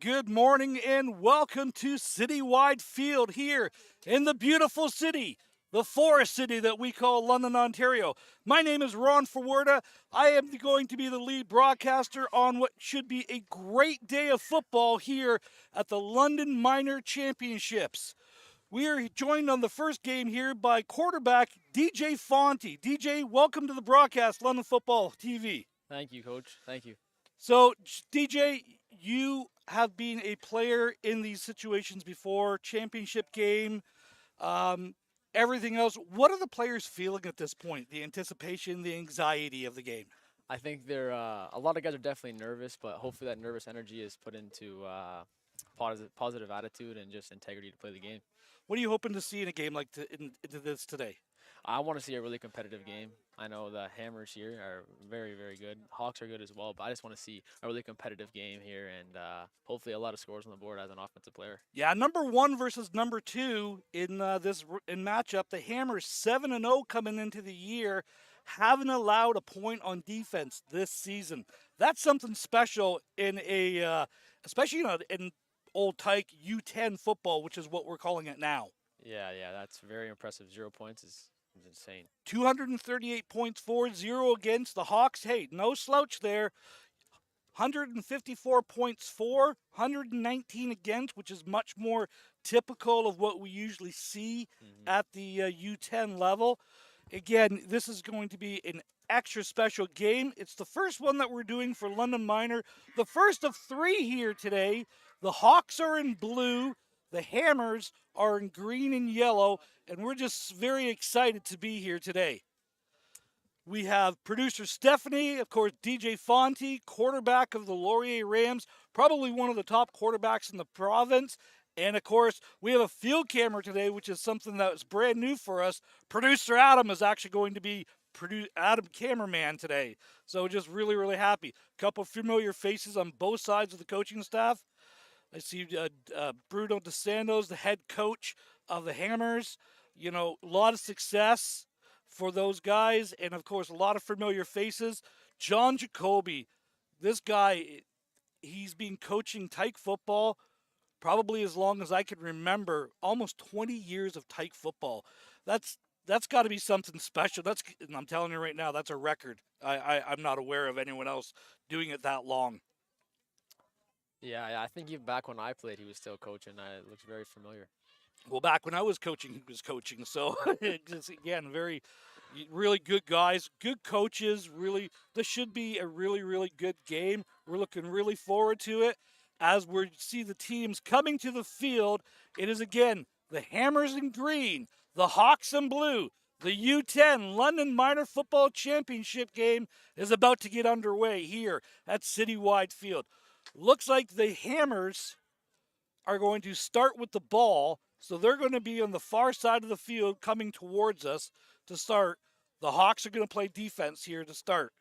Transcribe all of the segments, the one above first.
good morning, and welcome to Citywide Field here in the beautiful city, the forest city that we call London, Ontario. My name is Ron Forwarda. I am going to be the lead broadcaster on what should be a great day of football here at the London Minor Championships. We are joined on the first game here by quarterback DJ Fonte. DJ, welcome to the broadcast, London Football TV. Thank you, Coach. Thank you. So, DJ, you have been a player in these situations before, championship game, everything else. What are the players feeling at this point? The anticipation, the anxiety of the game? I think they're a lot of guys are definitely nervous, but hopefully that nervous energy is put into positive attitude and just integrity to play the game. What are you hoping to see in a game like into this today? I want to see a really competitive game. I know the Hammers here are very, very good. Hawks are good as well, but I just want to see a really competitive game here and hopefully a lot of scores on the board as an offensive player. Yeah, number 1 versus number 2 in this matchup. The Hammers 7-0 coming into the year, haven't allowed a point on defense this season. That's something special in especially in old Tyke U10 football, which is what we're calling it now. Yeah, that's very impressive. 0 points is insane. 238 points for, 0 against. The Hawks, hey, no slouch there. 154 points for, 119 against, which is much more typical of what we usually see at the U10 level. Again, this is going to be an extra special game. It's the first one that we're doing for London Minor. The first of 3 here today. The Hawks are in blue. The Hammers are in green and yellow, and we're just very excited to be here today. We have producer Stephanie, of course, DJ Fonte, quarterback of the Laurier Rams, probably one of the top quarterbacks in the province. And, of course, we have a field camera today, which is something that was brand new for us. Producer Adam is actually going to be Adam cameraman today. So just really, really happy. A couple familiar faces on both sides of the coaching staff. I see Bruno DeSantos, the head coach of the Hammers. You know, a lot of success for those guys. And, of course, a lot of familiar faces. John Jacoby, this guy, he's been coaching Tyke football probably as long as I can remember. Almost 20 years of Tyke football. That's got to be something special. And I'm telling you right now, that's a record. I'm not aware of anyone else doing it that long. Yeah, I think even back when I played, he was still coaching. It looks very familiar. Well, back when I was coaching, he was coaching. So, just, again, really good guys, good coaches. Really, this should be a really, really good game. We're looking really forward to it. As we see the teams coming to the field, it is, again, the Hammers in green, the Hawks in blue. The U10 London Minor Football Championship game is about to get underway here at Citywide Field. Looks like the Hammers are going to start with the ball, so they're going to be on the far side of the field coming towards us to start. The Hawks are going to play defense here to start.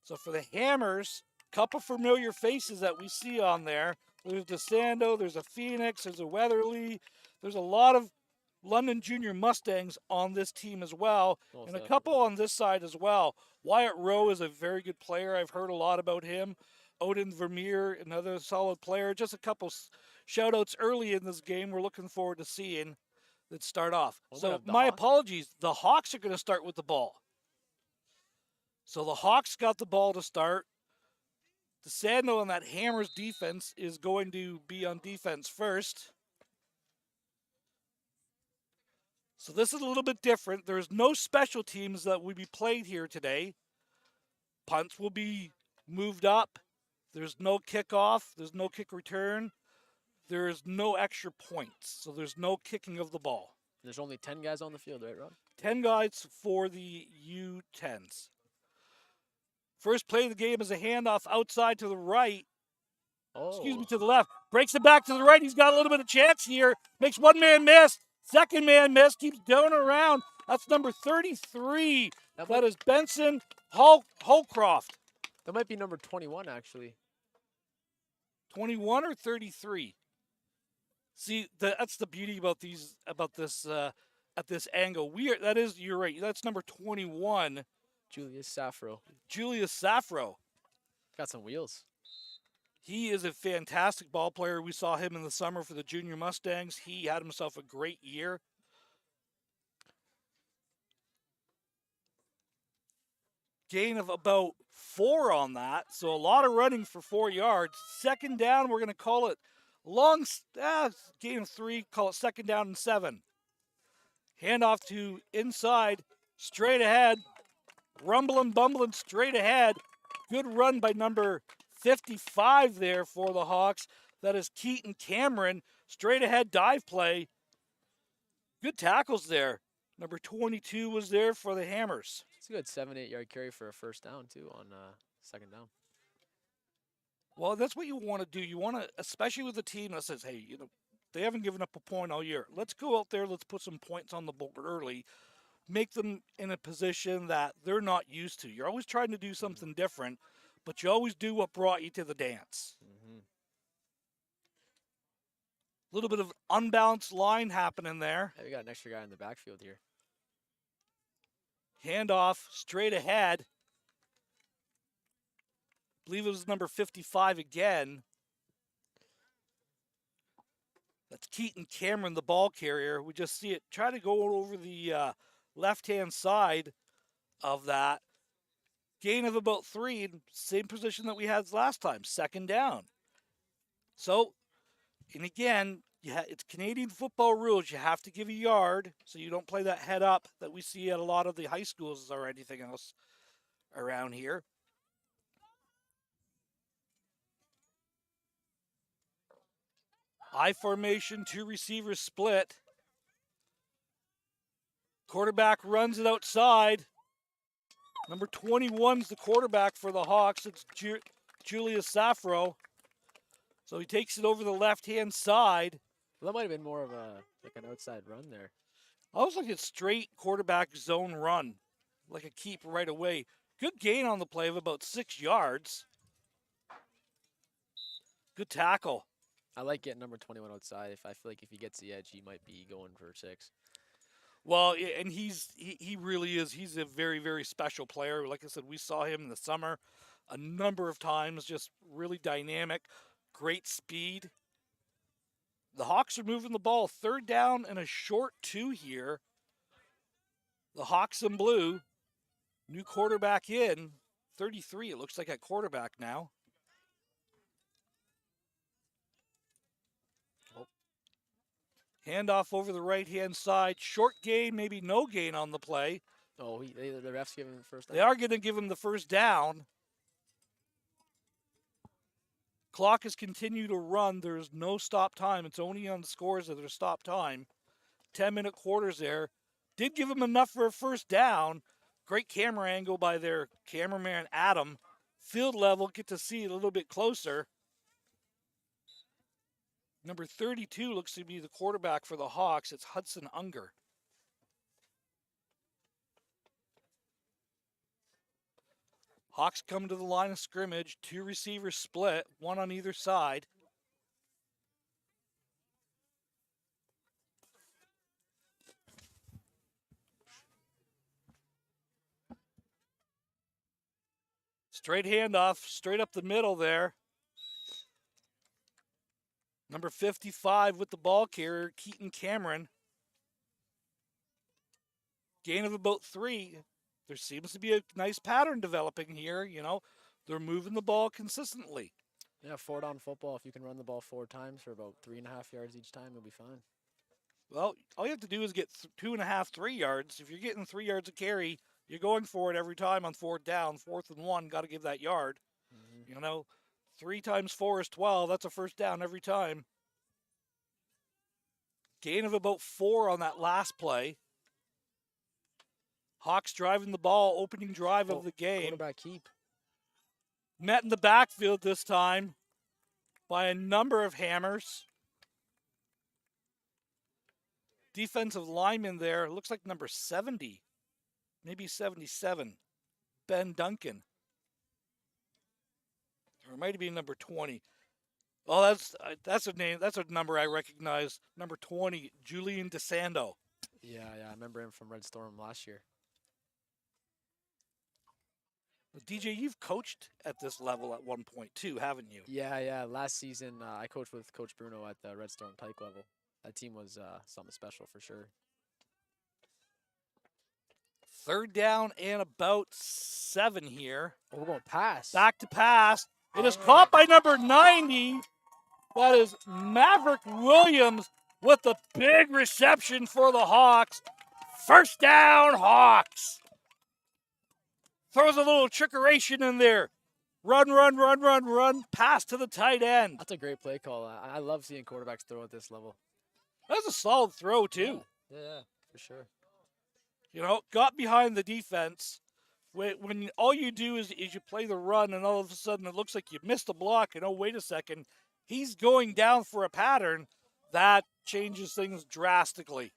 So for the Hammers, a couple familiar faces that we see on there. There's DeSando, there's a Phoenix, there's a Weatherly. There's a lot of London Junior Mustangs on this team as well, and a couple on this side as well. Wyatt Rowe is a very good player. I've heard a lot about him. Odin Vermeer, another solid player. Just a couple shout-outs early in this game we're looking forward to seeing that start off. So my apologies. The Hawks are going to start with the ball. So the Hawks got the ball to start. DeSando on that Hammers defense is going to be on defense first. So this is a little bit different. There's no special teams that will be played here today. Punts will be moved up. There's no kickoff. There's no kick return. There's no extra points. So there's no kicking of the ball. There's only 10 guys on the field, right, Ron? 10 guys for the U10s. First play of the game is a handoff outside to the right. Excuse me, to the left. Breaks it back to the right. He's got a little bit of chance here. Makes one man miss. Second man miss. Keeps going around. That's number 33. That is Benson Holcroft. That might be number 21, actually. 21 or 33? See, that's the beauty about this at this angle. You're right. That's number 21. Julius Safro. Julius Safro. Got some wheels. He is a fantastic ball player. We saw him in the summer for the Junior Mustangs. He had himself a great year. Gain of about 4 on that, so a lot of running for 4 yards. Second down, we're going to call it long, gain of 3, call it second down and 7. Handoff to inside, straight ahead, rumbling, bumbling straight ahead. Good run by number 55 there for the Hawks. That is Keaton Cameron. Straight ahead dive play. Good tackles there. Number 22 was there for the Hammers. It's a good 7-8 yard carry for a first down too on second down. Well, that's what you want to do. You want to, especially with a team that says, hey, they haven't given up a point all year. Let's go out there. Let's put some points on the board early. Make them in a position that they're not used to. You're always trying to do something different, but you always do what brought you to the dance. A little bit of unbalanced line happening there. Hey, we got an extra guy in the backfield here. Handoff straight ahead. I believe it was number 55 again. That's Keaton Cameron, the ball carrier. We just see it try to go over the left-hand side of that. Gain of about 3, same position that we had last time, second down. So, and again, it's Canadian football rules. You have to give a yard so you don't play that head up that we see at a lot of the high schools or anything else around here. I formation, 2 receivers split. Quarterback runs it outside. Number 21's the quarterback for the Hawks. It's Julius Safro. So he takes it over the left-hand side. Well, that might have been more of an outside run there. I was looking at straight quarterback zone run, like a keep right away. Good gain on the play of about 6 yards. Good tackle. I like getting number 21 outside. I feel like if he gets the edge, he might be going for 6. Well, and he really is. He's a very, very special player. Like I said, we saw him in the summer a number of times, just really dynamic, great speed. The Hawks are moving the ball. Third down and a short 2 here. The Hawks in blue. New quarterback in. 33, it looks like at quarterback now. Handoff over the right-hand side. Short gain, maybe no gain on the play. Oh, the refs giving him the first down? They are going to give him the first down. Clock has continued to run. There's no stop time. It's only on the scores that there's stop time. 10-minute quarters there. Did give him enough for a first down. Great camera angle by their cameraman, Adam. Field level, get to see it a little bit closer. Number 32 looks to be the quarterback for the Hawks. It's Hudson Unger. Hawks come to the line of scrimmage. 2 receivers split, 1 on either side. Straight handoff, straight up the middle there. Number 55 with the ball carrier, Keaton Cameron. Gain of about 3. There seems to be a nice pattern developing here. They're moving the ball consistently. Yeah, 4-down football. If you can run the ball 4 times for about 3.5 yards each time, you'll be fine. Well, all you have to do is get 2.5, 3 yards. If you're getting 3 yards of carry, you're going for it every time on 4th down. 4th and 1, got to give that yard. 3 times 4 is 12. That's a first down every time. Gain of about 4 on that last play. Hawks driving the ball, opening drive of the game. Quarterback keep. Met in the backfield this time by a number of Hammers. Defensive lineman there, looks like number 70, maybe 77, Ben Duncan. Or it might be number 20. Oh, that's a name. That's a number I recognize. Number 20, Julian DeSando. Yeah, I remember him from Red Storm last year. DJ, you've coached at this level at one point too, haven't you? Yeah. Last season, I coached with Coach Bruno at the Red Storm Tyke level. That team was something special for sure. Third down and about 7 here. Oh, we're going pass. Back to pass. It is caught by number 90. That is Maverick Williams with the big reception for the Hawks. First down, Hawks. Throws a little trickeration in there. Run. Pass to the tight end. That's a great play call. I love seeing quarterbacks throw at this level. That's a solid throw, too. Yeah, for sure. You know, got behind the defense. When all you do is you play the run, and all of a sudden it looks like you missed a block, and oh, wait a second, he's going down for a pattern, that changes things drastically.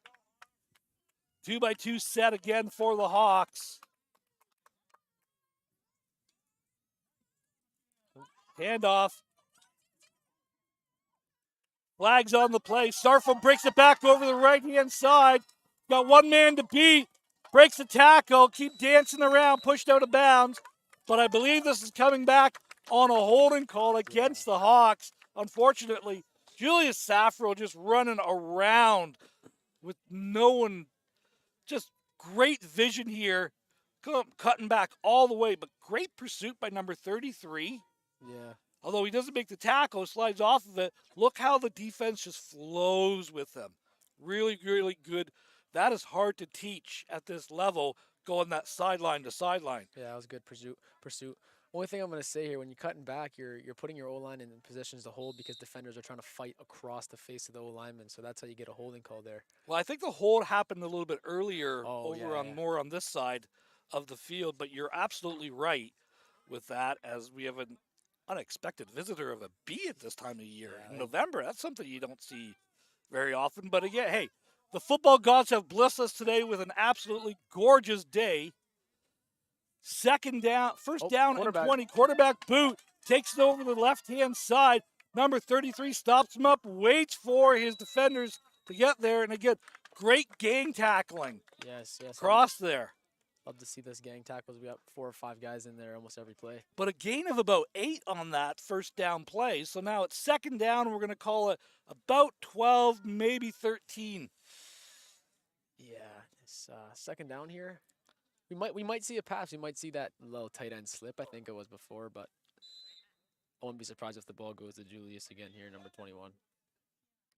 2-by-2 set again for the Hawks. Handoff. Flags on the play. Starfel breaks it back over the right-hand side. Got one man to beat. Breaks the tackle. Keep dancing around. Pushed out of bounds. But I believe this is coming back on a holding call against the Hawks. Unfortunately, Julius Safro just running around with no one. Just great vision here. Cutting back all the way. But great pursuit by number 33. Yeah. Although he doesn't make the tackle, slides off of it. Look how the defense just flows with him. Really good. That is hard to teach at this level, going that sideline to sideline. Yeah, that was a good pursuit. Only thing I'm going to say here, when you're cutting back, you're putting your O-line in positions to hold because defenders are trying to fight across the face of the O-lineman, so that's how you get a holding call there. Well, I think the hold happened a little bit earlier more on this side of the field, but you're absolutely right with that, as we have an unexpected visitor of a B at this time of year in November. That's something you don't see very often. But again, hey, the football gods have blessed us today with an absolutely gorgeous day. First down and 20. Quarterback boot takes it over the left-hand side. Number 33 stops him up, waits for his defenders to get there. And again, great gang tackling. Yes. Cross there. Love to see this gang tackles. We got 4 or 5 guys in there almost every play. But a gain of about 8 on that first down play. So now it's second down. We're going to call it about 12, maybe 13. Yeah, it's second down here. We might see a pass. We might see that little tight end slip. I think it was before, but I wouldn't be surprised if the ball goes to Julius again here, number 21.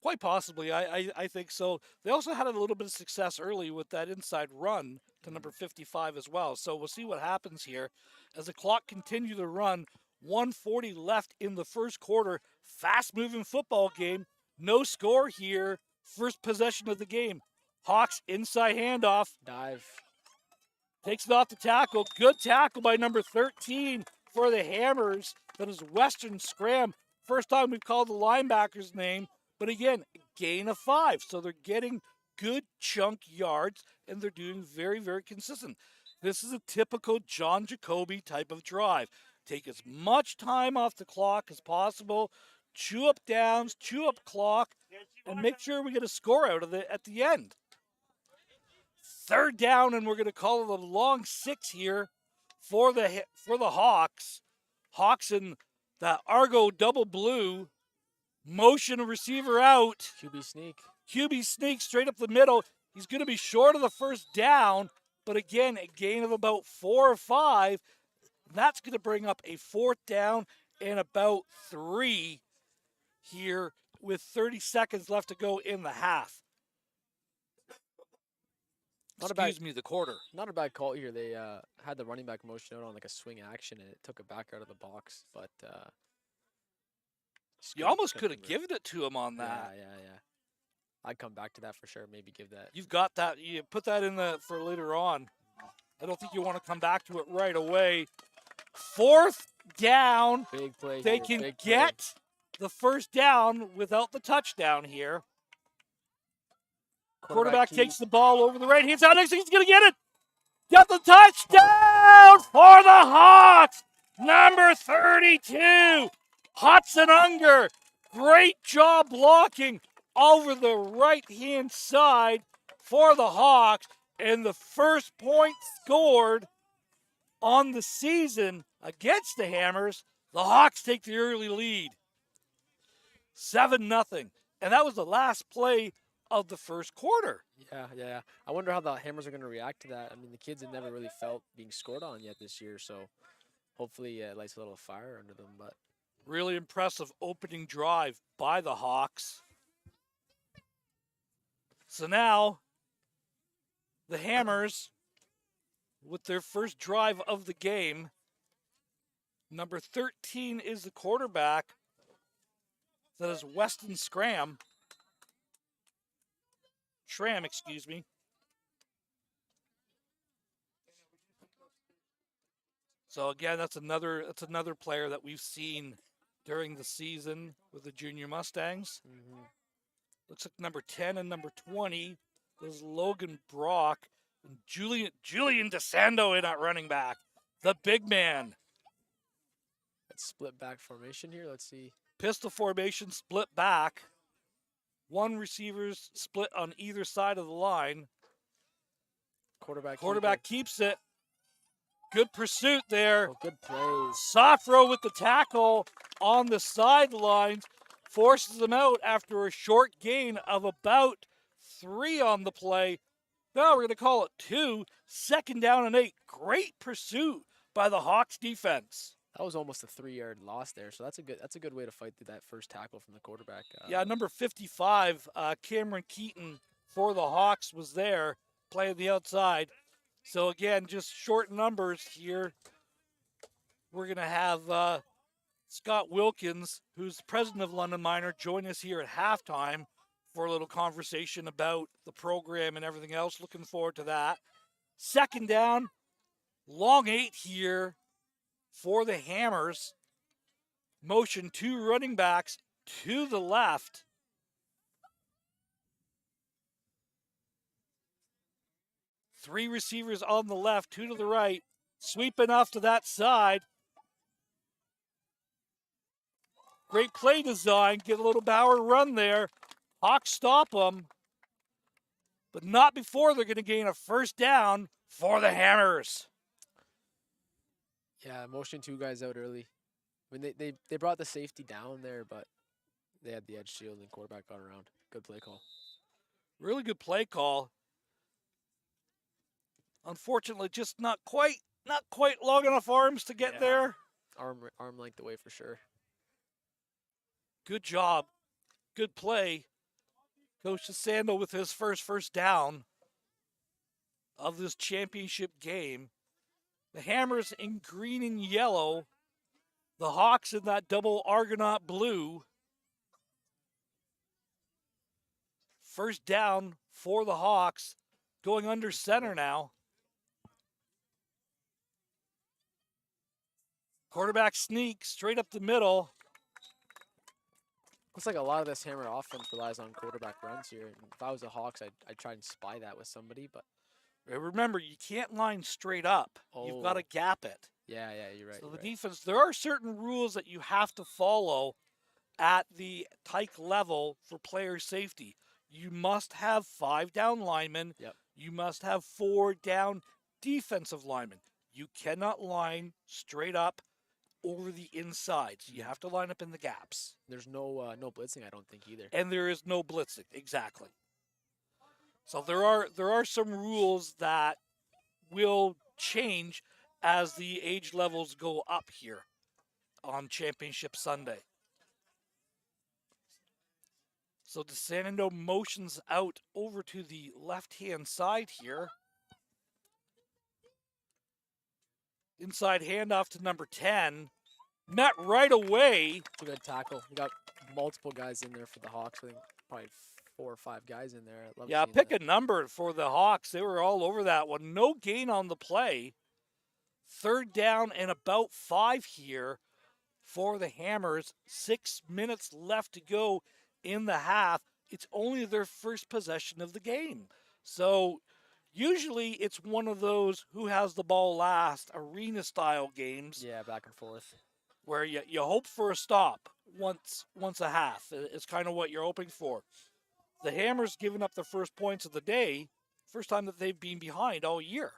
Quite possibly. I think so. They also had a little bit of success early with that inside run to number 55 as well. So we'll see what happens here as the clock continues to run. 1:40 left in the first quarter. Fast-moving football game. No score here. First possession of the game. Hawks inside handoff. Dive. Takes it off the tackle. Good tackle by number 13 for the Hammers. That is Western Scram. First time we've called the linebacker's name. But again, gain of 5. So they're getting good chunk yards, and they're doing very, very consistent. This is a typical John Jacoby type of drive. Take as much time off the clock as possible. Chew up downs, chew up clock, and make sure we get a score out of it at the end. Third down, and we're going to call it a long 6 here for the Hawks. Hawks in the Argo double blue. Motion receiver out. QB sneak straight up the middle. He's going to be short of the first down, but again, a gain of about 4 or 5. That's going to bring up a fourth down and about 3 here with 30 seconds left to go in the half. The quarter. Not a bad call here. They had the running back motion out on like a swing action, and it took it back out of the box. But you almost could have given it to him on that. Yeah. I'd come back to that for sure. Maybe give that. You've got that. You put that in for later on. I don't think you want to come back to it right away. Fourth down. Big play. They can get the first down without the touchdown here. Quarterback takes the ball over the right-hand side. Next thing he's going to get it. Got the touchdown for the Hawks. Number 32, Hudson Unger. Great job blocking over the right-hand side for the Hawks. And the first point scored on the season against the Hammers, the Hawks take the early lead. 7-0. And that was the last play of the first quarter. Yeah. I wonder how the Hammers are going to react to that. I mean, the kids have never really felt being scored on yet this year, so hopefully it lights a little fire under them. But really impressive opening drive by the Hawks. So now the Hammers, with their first drive of the game, number 13 is the quarterback. That is Weston Schramm, excuse me. So again, that's another player that we've seen during the season with the Junior Mustangs. Looks like number 10 and number 20 is Logan Brock and Julian DeSando in at running back, the big man. let's split back formation here. Let's see. Pistol formation, split back. One receiver's split on either side of the line. Quarterback keeps it. Good pursuit there. Oh, good plays. Safro with the tackle on the sidelines. Forces them out after a short gain of about 3 on the play. Now we're going to call it 2. 2nd down and 8. Great pursuit by the Hawks defense. That was almost a 3-yard loss there, so that's a good way to fight through that first tackle from the quarterback. Yeah, number 55, Cameron Keaton for the Hawks was there, playing the outside. So again, just short numbers here. We're going to have Scott Wilkins, who's the president of London Minor, join us here at halftime for a little conversation about the program and everything else. Looking forward to that. 2nd down, long 8 here for the Hammers. Motion 2 running backs to the left. Three receivers on the left, 2 to the right. Sweeping off to that side. Great play design. Get a little Bauer run there. Hawks stop them. But not before they're going to gain a 1st down for the Hammers. Yeah, motion 2 guys out early. I mean, they brought the safety down there, but they had the edge shield and quarterback got around. Good play call. Really good play call. Unfortunately, just not quite long enough arms to get there. Arm length away for sure. Good job. Good play. Coach DeSando with his first down of this championship game. The Hammers in green and yellow. The Hawks in that double Argonaut blue. 1st down for the Hawks. Going under center now. Quarterback sneak straight up the middle. Looks like a lot of this Hammer offense relies on quarterback runs here. And if I was the Hawks, I'd try and spy that with somebody, but Remember, you can't line straight up. You've got to gap it. yeah, you're right. So the defense, there are certain rules that you have to follow at the Tyke level for player safety. You must have 5 down linemen. Yep. You must have 4 down defensive linemen. You cannot line straight up over the insides. You have to line up in the gaps. There's no blitzing, I don't think either. And there is no blitzing, exactly. So there are some rules that will change as the age levels go up here on Championship Sunday. So DeSando motions out over to the left-hand side here. Inside handoff to number 10. Met right away. It's a good tackle. We got multiple guys in there for the Hawks. I think probably 4 or 5 guys in there. I love Yeah, seeing pick that. a number for the Hawks. They were all over that one. No gain on the play. 3rd down and about 5 here for the Hammers. 6 minutes left to go in the half. It's only their first possession of the game. So usually it's one of those who has the ball last arena-style games. Yeah, back and forth. Where you hope for a stop once a half. It's kind of what you're hoping for. The Hammers giving up the first points of the day, first time that they've been behind all year.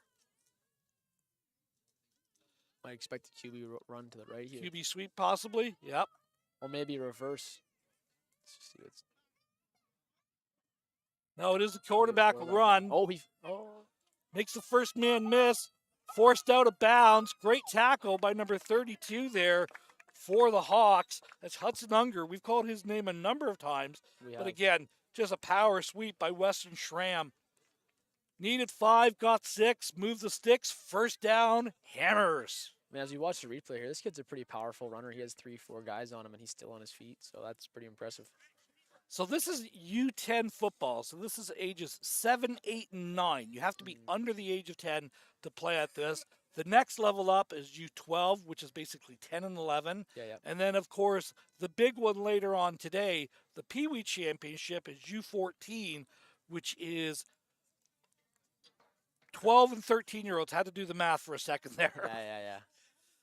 Might expect a QB run to the right here. QB sweep possibly. Yep. Or maybe reverse. Let's just see what's No, it is the quarterback run. Oh, Makes the first man miss. Forced out of bounds. Great tackle by number 32 there for the Hawks. That's Hudson Unger. We've called his name a number of times. But again, just a power sweep by Weston Schramm. Needed 5, got 6, moved the sticks, first down, Hammers. Man, as you watch the replay here, this kid's a pretty powerful runner. He has 3-4 guys on him, and he's still on his feet, so that's pretty impressive. So this is U10 football. So this is ages 7, 8, and 9. You have to be under the age of 10 to play at this. The next level up is U12, which is basically 10 and 11. Yeah. And then, of course, the big one later on today, the Pee Wee Championship is U14, which is 12 and 13-year-olds. Had to do the math for a second there. Yeah.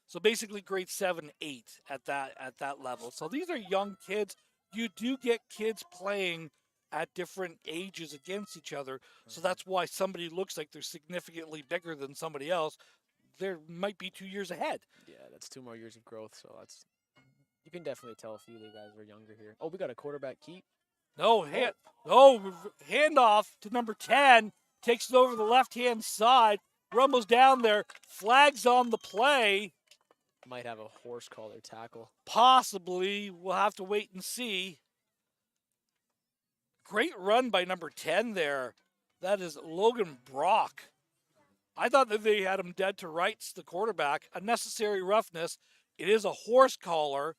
So basically grade 7, 8 at that level. So these are young kids. You do get kids playing at different ages against each other. So that's why somebody looks like they're significantly bigger than somebody else. There might be 2 years ahead. Yeah, that's 2 more years of growth. So you can definitely tell a few of the guys are younger here. Oh, we got a quarterback keep. Handoff to number 10. Takes it over the left-hand side. Rumbles down there. Flags on the play. Might have a horse collar tackle. Possibly. We'll have to wait and see. Great run by number 10 there. That is Logan Brock. I thought that they had him dead to rights, the quarterback. Unnecessary roughness. It is a horse collar,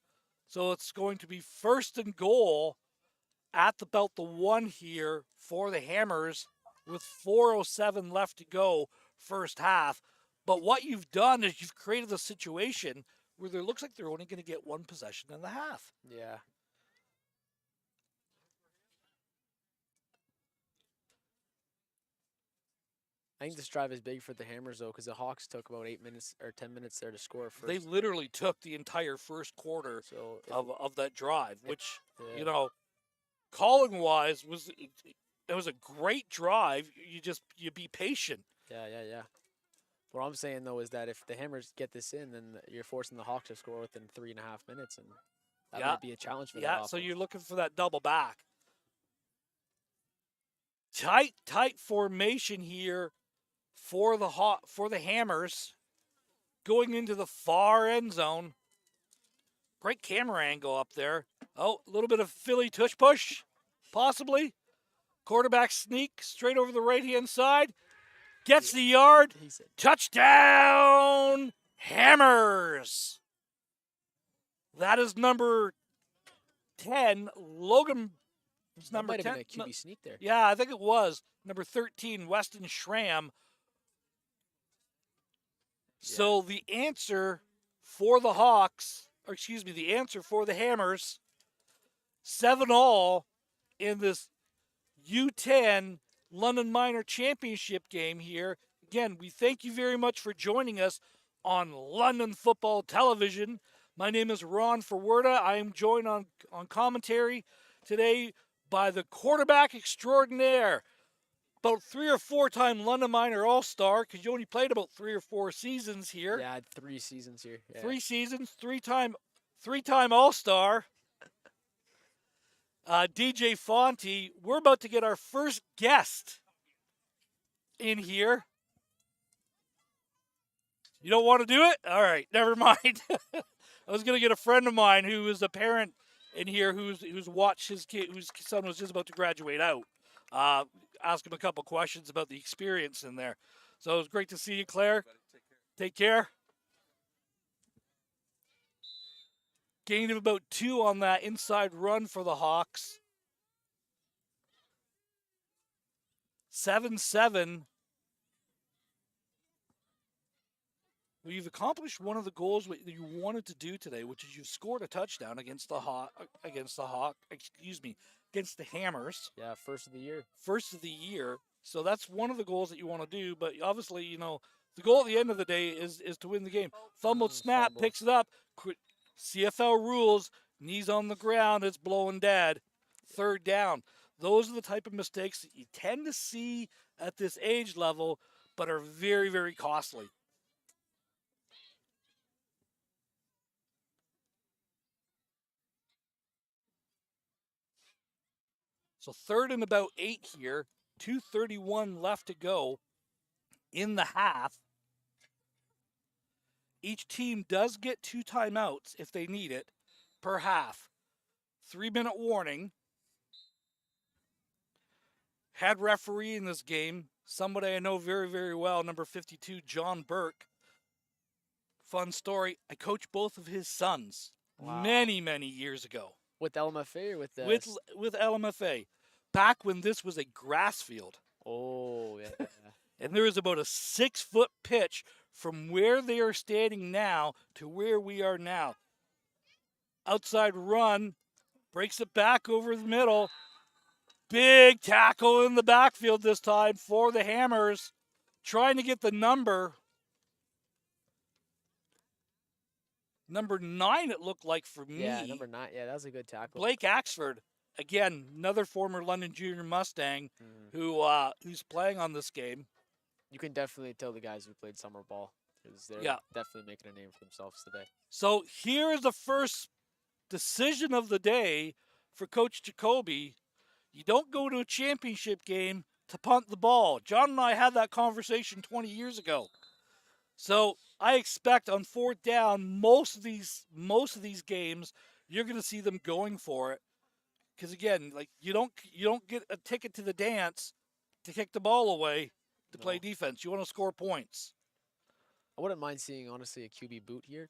so it's going to be first and goal at about the 1 here for the Hammers with 4:07 left to go first half. But what you've done is you've created a situation where there looks like they're only going to get 1 possession in the half. Yeah. I think this drive is big for the Hammers, though, because the Hawks took about 8 minutes or 10 minutes there to score first. They literally took the entire first quarter of that drive, which, calling-wise, it was a great drive. You be patient. Yeah. What I'm saying, though, is that if the Hammers get this in, then you're forcing the Hawks to score within 3.5 minutes, and that might be a challenge for them. Yeah, so you're looking for that double back. Tight formation here for the Hammers going into the far end zone. Great camera angle up there. Oh, a little bit of Philly tush push, possibly. Quarterback sneak straight over the right-hand side. Gets the yard. Touchdown, Hammers. That is number 10, Logan. It's number 10. Might have been a QB sneak there. Yeah, I think it was. Number 13, Weston Schramm. Yeah. So the answer for the Hawks, the answer for the Hammers, 7-all in this U10 London Minor Championship game here. Again, we thank you very much for joining us on London Football Television. My name is Ron Ferwerda. I am joined on commentary today by the quarterback extraordinaire, about 3 or 4 time London Minor All-Star, because you only played about 3 or 4 seasons here. Yeah, I had 3 seasons here. Yeah. 3 seasons, 3-time All-Star. DJ Fonte. We're about to get our first guest in here. You don't want to do it? All right, never mind. I was going to get a friend of mine who is a parent in here who's watched his kid, whose son was just about to graduate out. Ask him a couple questions about the experience in there. So it was great to see you, Claire. Take care. Gain of about 2 on that inside run for the Hawks. 7-7. Well, you've accomplished one of the goals that you wanted to do today, which is you've scored a touchdown against the Hammers. Yeah, first of the year. First of the year. So that's one of the goals that you want to do. But obviously, the goal at the end of the day is to win the game. Fumbled snap, picks it up. CFL rules, knees on the ground, it's blowing dead. 3rd down. Those are the type of mistakes that you tend to see at this age level, but are very, very costly. So 3rd and about 8 here. 2:31 left to go in the half. Each team does get 2 timeouts if they need it per half. 3-minute warning. Head referee in this game, somebody I know very, very well, number 52, John Burke. Fun story. I coached both of his sons many, many years ago. With LMFA or with the... With Lmfa. Back when this was a grass field. Oh, yeah. And there is about a 6-foot pitch from where they are standing now to where we are now. Outside run, breaks it back over the middle. Big tackle in the backfield this time for the Hammers. Trying to get the number. Number 9, it looked like for me. Yeah, number 9. Yeah, that was a good tackle. Blake Axford, again, another former London Junior Mustang who's playing on this game. You can definitely tell the guys who played summer ball because they're definitely making a name for themselves today. So here is the first decision of the day for Coach Jacoby. You don't go to a championship game to punt the ball. John and I had that conversation 20 years ago. So I expect on 4th down, most of these games, you're going to see them going for it. Because again, like you don't get a ticket to the dance to kick the ball away to play defense. You want to score points. I wouldn't mind seeing honestly a QB boot here.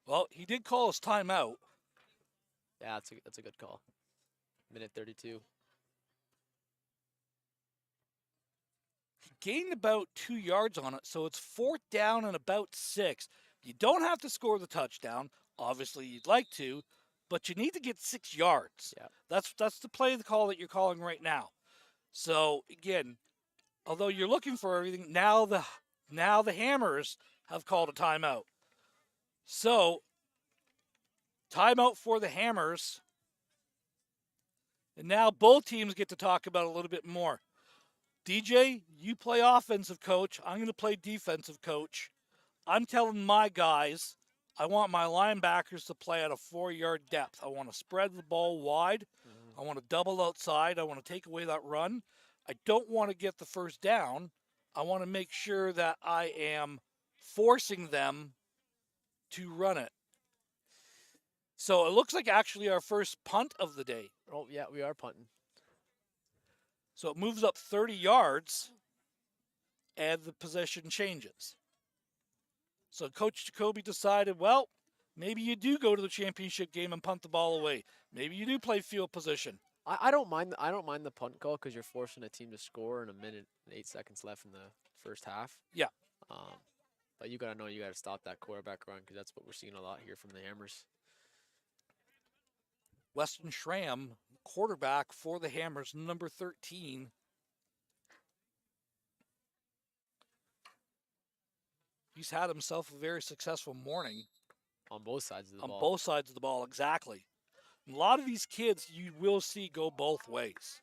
Well, he did call his timeout. Yeah, that's a good call. Minute 32. He gained about 2 yards on it, so it's 4th down and about 6. You don't have to score the touchdown. Obviously, you'd like to, but you need to get 6 yards. Yeah. That's the play, the call that you're calling right now. So again, although you're looking for everything, now the Hammers have called a timeout. So timeout for the Hammers. And now both teams get to talk about it a little bit more. DJ, you play offensive coach. I'm going to play defensive coach. I'm telling my guys, I want my linebackers to play at a 4-yard depth. I want to spread the ball wide. I want to double outside. I want to take away that run. I don't want to get the first down. I want to make sure that I am forcing them to run it. So it looks like actually our first punt of the day. Oh, yeah, we are punting. So it moves up 30 yards, and the possession changes. So Coach Jacoby decided, well, maybe you do go to the championship game and punt the ball away. Maybe you do play field position. I don't mind the punt call because you're forcing a team to score in a minute and 8 seconds left in the first half. Yeah. But you gotta know you gotta stop that quarterback run because that's what we're seeing a lot here from the Hammers. Weston Schramm, quarterback for the Hammers, number 13. He's had himself a very successful morning. On both sides of the ball. On both sides of the ball, exactly. A lot of these kids you will see go both ways.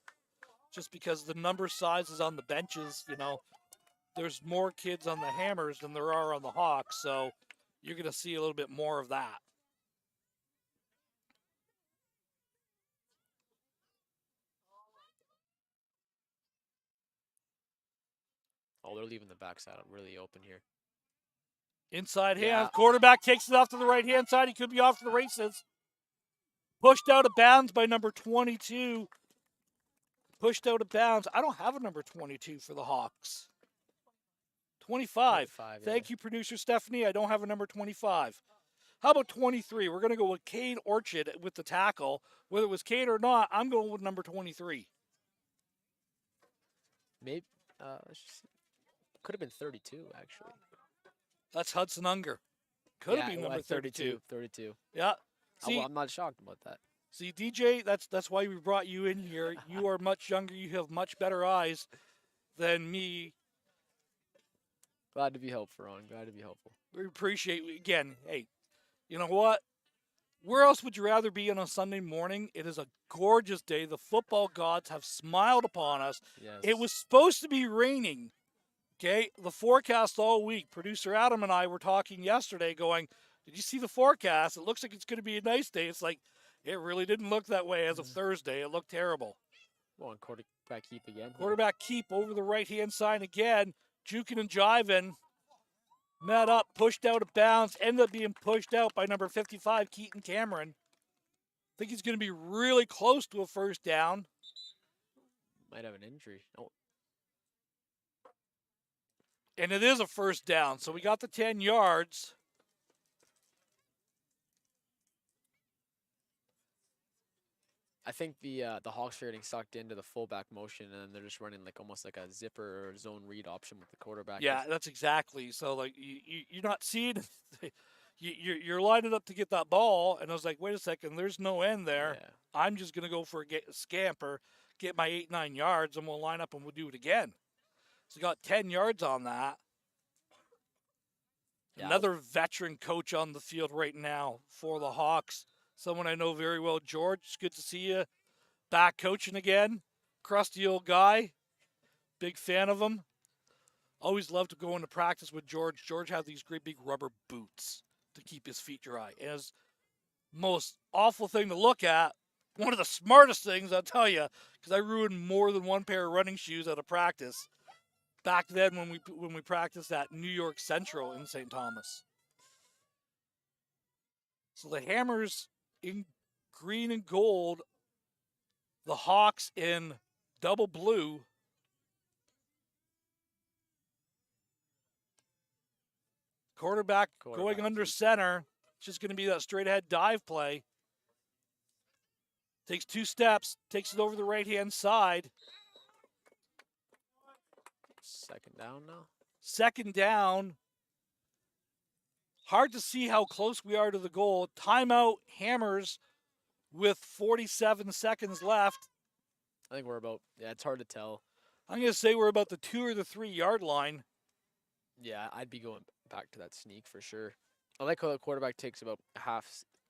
Just because the number sizes on the benches, there's more kids on the Hammers than there are on the Hawks, so you're going to see a little bit more of that. Oh, they're leaving the backside really open here. Inside hand, quarterback takes it off to the right-hand side. He could be off to the races. Pushed out of bounds by number 22. Pushed out of bounds. I don't have a number 22 for the Hawks. 25. Thank you, producer Stephanie. I don't have a number 25. How about 23? We're going to go with Cade Orchard with the tackle. Whether it was Cade or not, I'm going with number 23. Maybe. Could have been 32, actually. That's Hudson Unger. Could have been number 32. 32. Yeah. See, I'm not shocked about that. See, DJ, that's why we brought you in here. You are much younger. You have much better eyes than me. Glad to be helpful, Ron. Glad to be helpful. We appreciate it. Again, hey, you know what? Where else would you rather be on a Sunday morning? It is a gorgeous day. The football gods have smiled upon us. Yes. It was supposed to be raining. Okay, the forecast all week. Producer Adam and I were talking yesterday going, Did you see the forecast? It looks like it's going to be a nice day. It's like, it really didn't look that way as of Thursday. It looked terrible. Well, on quarterback keep again. Quarterback keep over the right-hand side again. Juking and jiving. Met up, pushed out of bounds, ended up being pushed out by number 55, Keaton Cameron. I think he's going to be really close to a first down. Might have an injury. Oh, And it is a first down, so we got the 10 yards. I think the Hawks are getting sucked into the fullback motion, and then they're just running like almost like a zipper or zone read option with the quarterback. Yeah, that's exactly. So, like, you're not seeing, you're lining up to get that ball, and I was like, wait a second, there's no end there. Yeah. I'm just going to go for a scamper, get my 8-9 yards, and we'll line up and we'll do it again. So, got 10 yards on that. Yeah. Another veteran coach on the field right now for the Hawks. Someone I know very well, George. It's good to see you back coaching again. Crusty old guy. Big fan of him. Always loved to go into practice with George. George had these great big rubber boots to keep his feet dry. And his most awful thing to look at, one of the smartest things, I'll tell you, because I ruined more than one pair of running shoes out of practice back then when we practiced at New York Central in St. Thomas. So the Hammers in green and gold, the Hawks in double blue. Quarterback going under center. It's just going to be that straight ahead dive play. Takes 2 steps, takes it over the right-hand side. Second down now. Second down. Hard to see how close we are to the goal. Timeout, Hammers with 47 seconds left. I think we're about, yeah, it's hard to tell. I'm going to say we're about the 2 or the 3 yard line. Yeah, I'd be going back to that sneak for sure. I like how the quarterback takes about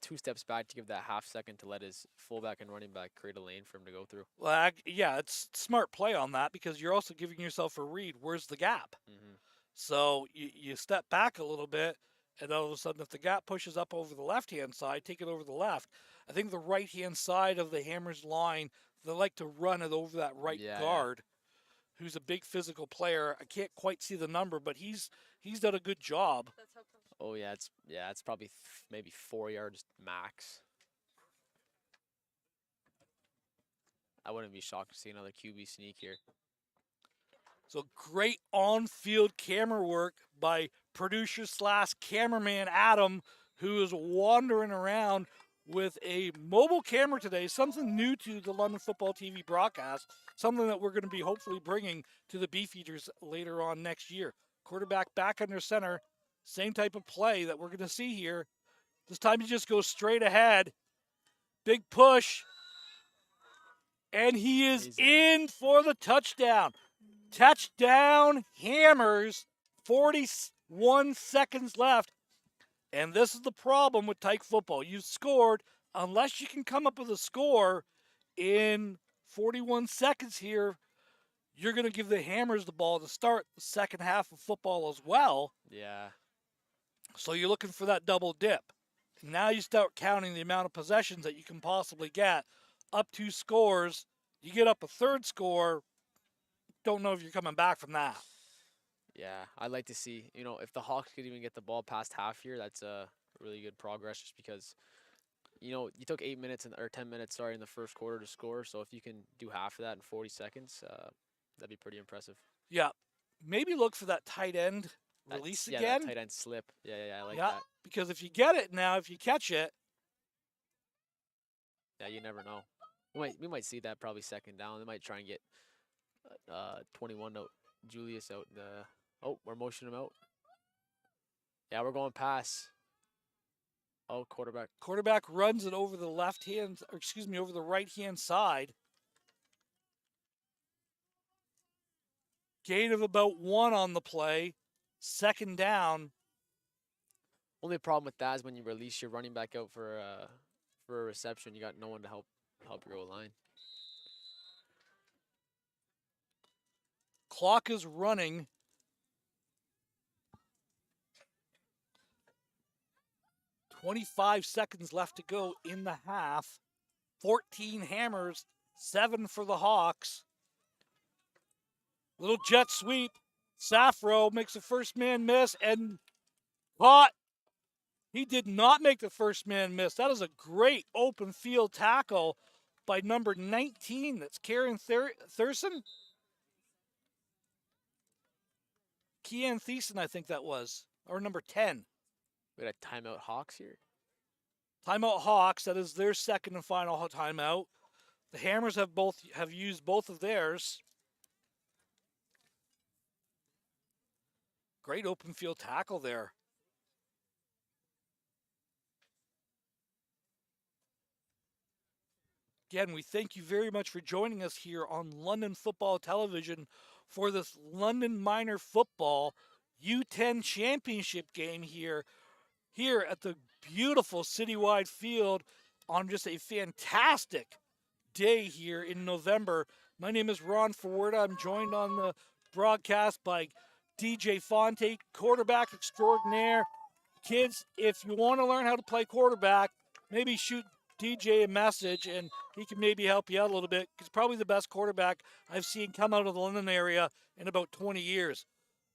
2 steps back to give that half second to let his fullback and running back create a lane for him to go through. Well, yeah, it's smart play on that because you're also giving yourself a read. Where's the gap? Mm-hmm. So you step back a little bit, and all of a sudden, if the gap pushes up over the left-hand side, take it over the left. I think the right-hand side of the Hammers line, they like to run it over that right guard, who's a big physical player. I can't quite see the number, but he's done a good job. Oh yeah, it's probably maybe 4 yards max. I wouldn't be shocked to see another QB sneak here. So great on-field camera work by producer/cameraman Adam, who is wandering around with a mobile camera today, something new to the London Football TV broadcast, something that we're going to be hopefully bringing to the Beefeaters later on next year. Quarterback back under center, same type of play that we're going to see here. This time he just goes straight ahead. Big push. And he is in for the touchdown. Touchdown, Hammers. 41 seconds left. And this is the problem with Tyke football. You've scored, unless you can come up with a score in 41 seconds here, you're going to give the Hammers the ball to start the second half of football as well. Yeah. So you're looking for that double dip. Now you start counting the amount of possessions that you can possibly get. Up 2 scores, you get up a third score, don't know if you're coming back from that. Yeah, I'd like to see, if the Hawks could even get the ball past half here, that's a really good progress just because, you took 8 minutes or 10 minutes, in the first quarter to score. So if you can do half of that in 40 seconds, that'd be pretty impressive. Yeah, maybe look for that tight end release again. Yeah, that tight end slip. Yeah, I like that. Because if you get it now, if you catch it. Yeah, you never know. We might see that probably second down. They might try and get 21 out, Julius out. We're motioning him out. Yeah, we're going pass. Oh, quarterback. Quarterback runs it over the over the right-hand side. Gain of about 1 on the play. Second down. Only problem with that is when you release your running back out for a reception, you got no one to help your O-line. Clock is running. 25 seconds left to go in the half. 14 Hammers, 7 for the Hawks. Little jet sweep. Safro makes the first man miss and caught. He did not make the first man miss. That is a great open field tackle by number 19. That's Karen Thurston. Kean Thiessen, I think that was. Or number 10. We got a timeout Hawks here. Timeout Hawks. That is their second and final timeout. The Hammers have used both of theirs. Great open field tackle there. Again, we thank you very much for joining us here on London Football Television for this London Minor Football U10 Championship game here at the beautiful citywide field on just a fantastic day here in November. My name is Ron Forwarda. I'm joined on the broadcast by DJ Fonte, quarterback extraordinaire. Kids, if you want to learn how to play quarterback, maybe shoot DJ a message and he can maybe help you out a little bit. He's probably the best quarterback I've seen come out of the London area in about 20 years.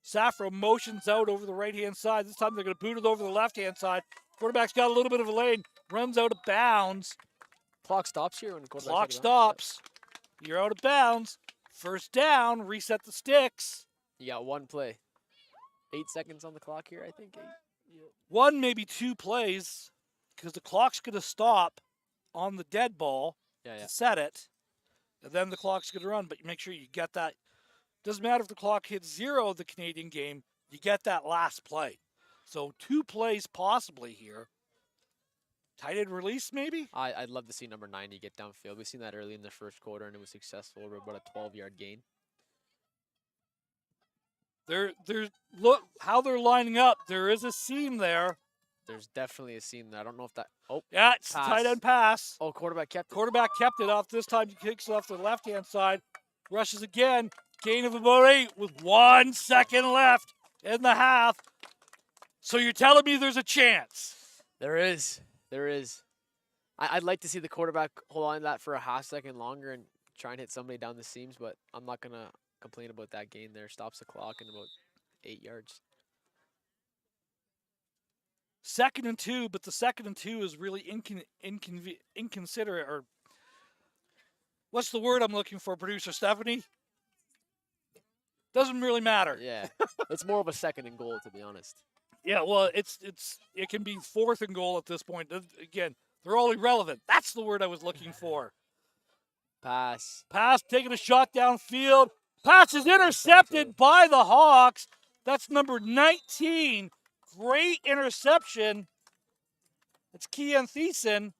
Safro motions out over the right-hand side. This time they're going to boot it over the left-hand side. Quarterback's got a little bit of a lane, runs out of bounds. Clock stops here when the quarterback. Clock stops. Yep. You're out of bounds. First down, reset the sticks. You got one play. 8 seconds on the clock here, I think. 8. Yeah. One, maybe 2 plays, because the clock's going to stop on the dead ball to set it, and then the clock's going to run. But you make sure you get that. Doesn't matter if the clock hits 0 the Canadian game, you get that last play. So 2 plays possibly here. Tight end release, maybe? I'd love to see number 90 get downfield. We've seen that early in the first quarter, and it was successful. We're about a 12-yard gain. Look how they're lining up. There is a seam there. There's definitely a seam there. I don't know if that. Oh, yeah, it's pass. Tight end pass. Oh, quarterback kept it. Quarterback kept it off. This time he kicks it off to the left-hand side. Rushes again. Gain of about 8 with 1 second left in the half. So you're telling me there's a chance? There is. There is. I'd like to see the quarterback hold on to that for a half second longer and try and hit somebody down the seams, but I'm not going to complain about that gain there. Stops the clock in about 8 yards. 2nd and 2, but the 2nd and 2 is really inconsiderate, or what's the word I'm looking for, producer Stephanie? Doesn't really matter. Yeah, it's more of a 2nd and goal, to be honest. Yeah, well, it can be 4th and goal at this point. Again, they're all irrelevant. That's the word I was looking for. Pass, taking a shot downfield. Pass is intercepted by the Hawks. That's number 19. Great interception. It's Kean Thiessen.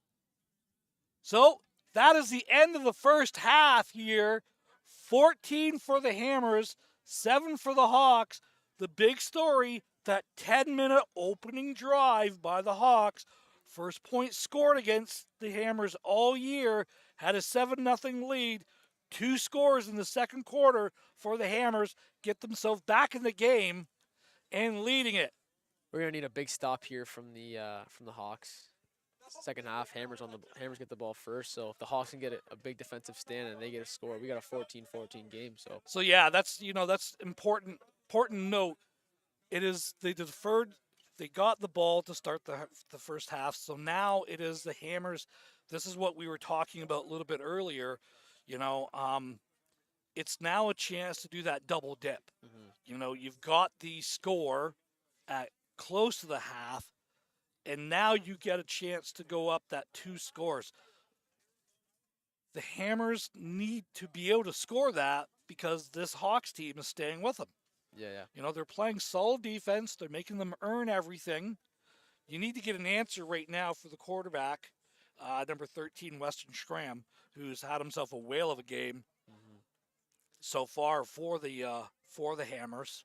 So that is the end of the first half here. 14 for the Hammers, 7 for the Hawks. The big story, that 10-minute opening drive by the Hawks. First point scored against the Hammers all year. Had a 7-0 lead. 2 scores in the second quarter for the Hammers. Get themselves back in the game and leading it. We're gonna need a big stop here from the Hawks. Second half, Hammers get the ball first. So if the Hawks can get a big defensive stand and they get a score, we got a 14-14 game. So yeah, that's important note. It is they got the ball to start the first half. So now it is the Hammers. This is what we were talking about a little bit earlier. It's now a chance to do that double dip. Mm-hmm. You've got the score at close to the half, and now you get a chance to go up that 2 scores. The Hammers need to be able to score that because this Hawks team is staying with them. Yeah. They're playing solid defense. They're making them earn everything. You need to get an answer right now for the quarterback, number 13, Weston Schramm, who's had himself a whale of a game so far for the Hammers.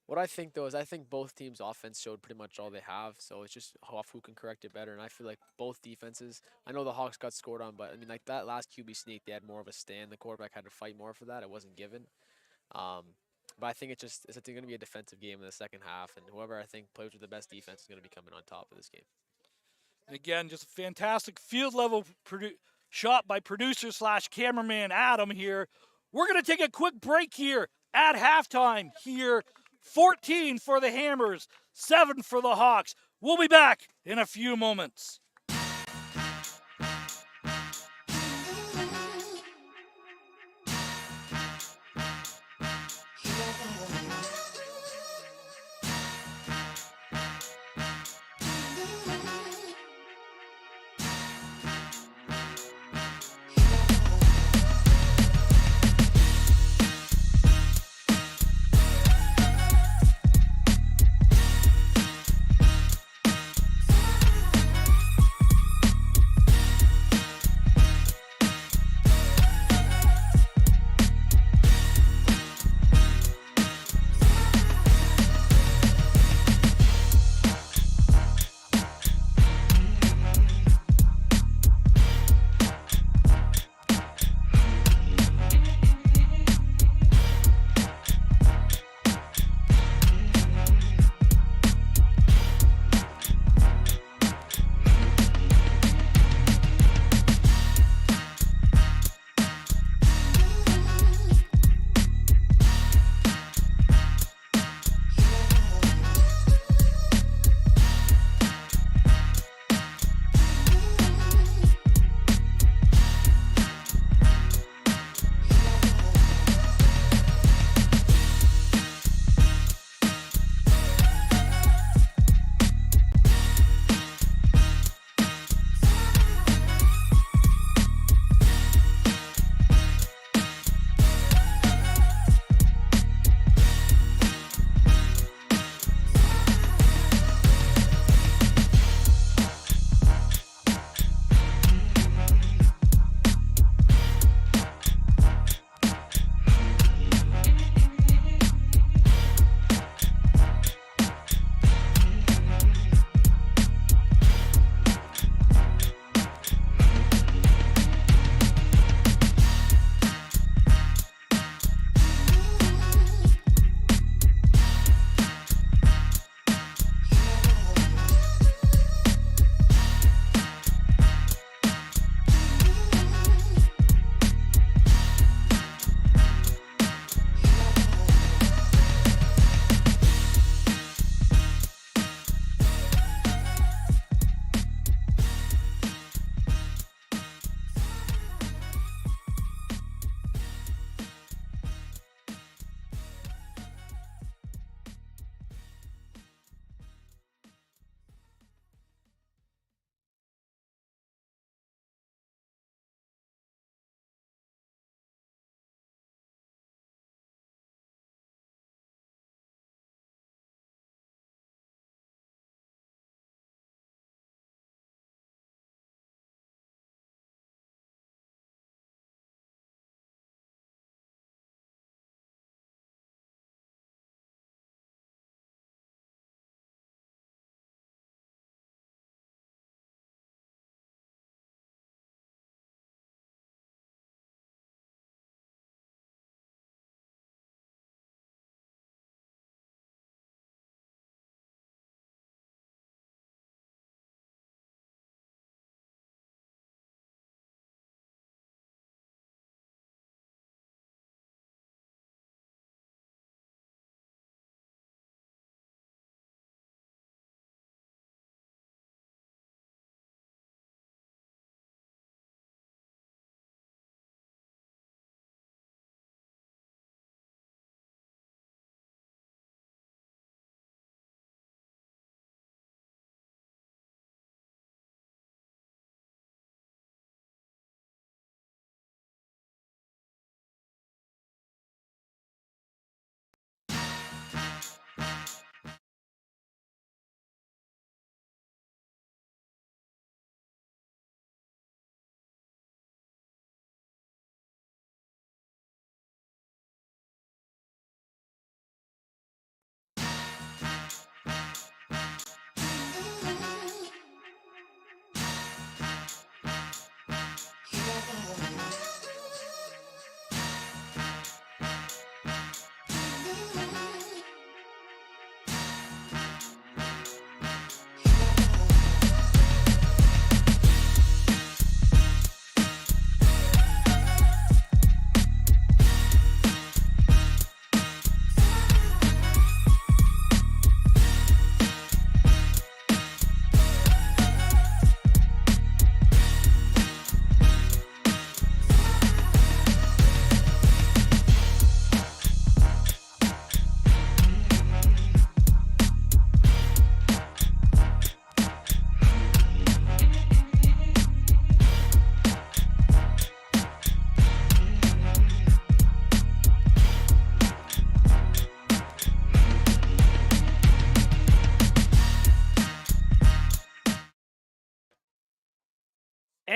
What I think, though, is I think both teams' offense showed pretty much all they have, so it's just off who can correct it better. And I feel like both defenses, I know the Hawks got scored on, but, like that last QB sneak, they had more of a stand. The quarterback had to fight more for that. It wasn't given. But I think it's going to be a defensive game in the second half, and whoever I think plays with the best defense is going to be coming on top of this game. And again, just a fantastic field level shot by producer slash cameraman Adam here. We're going to take a quick break here at halftime here. 14 for the Hammers, 7 for the Hawks. We'll be back in a few moments.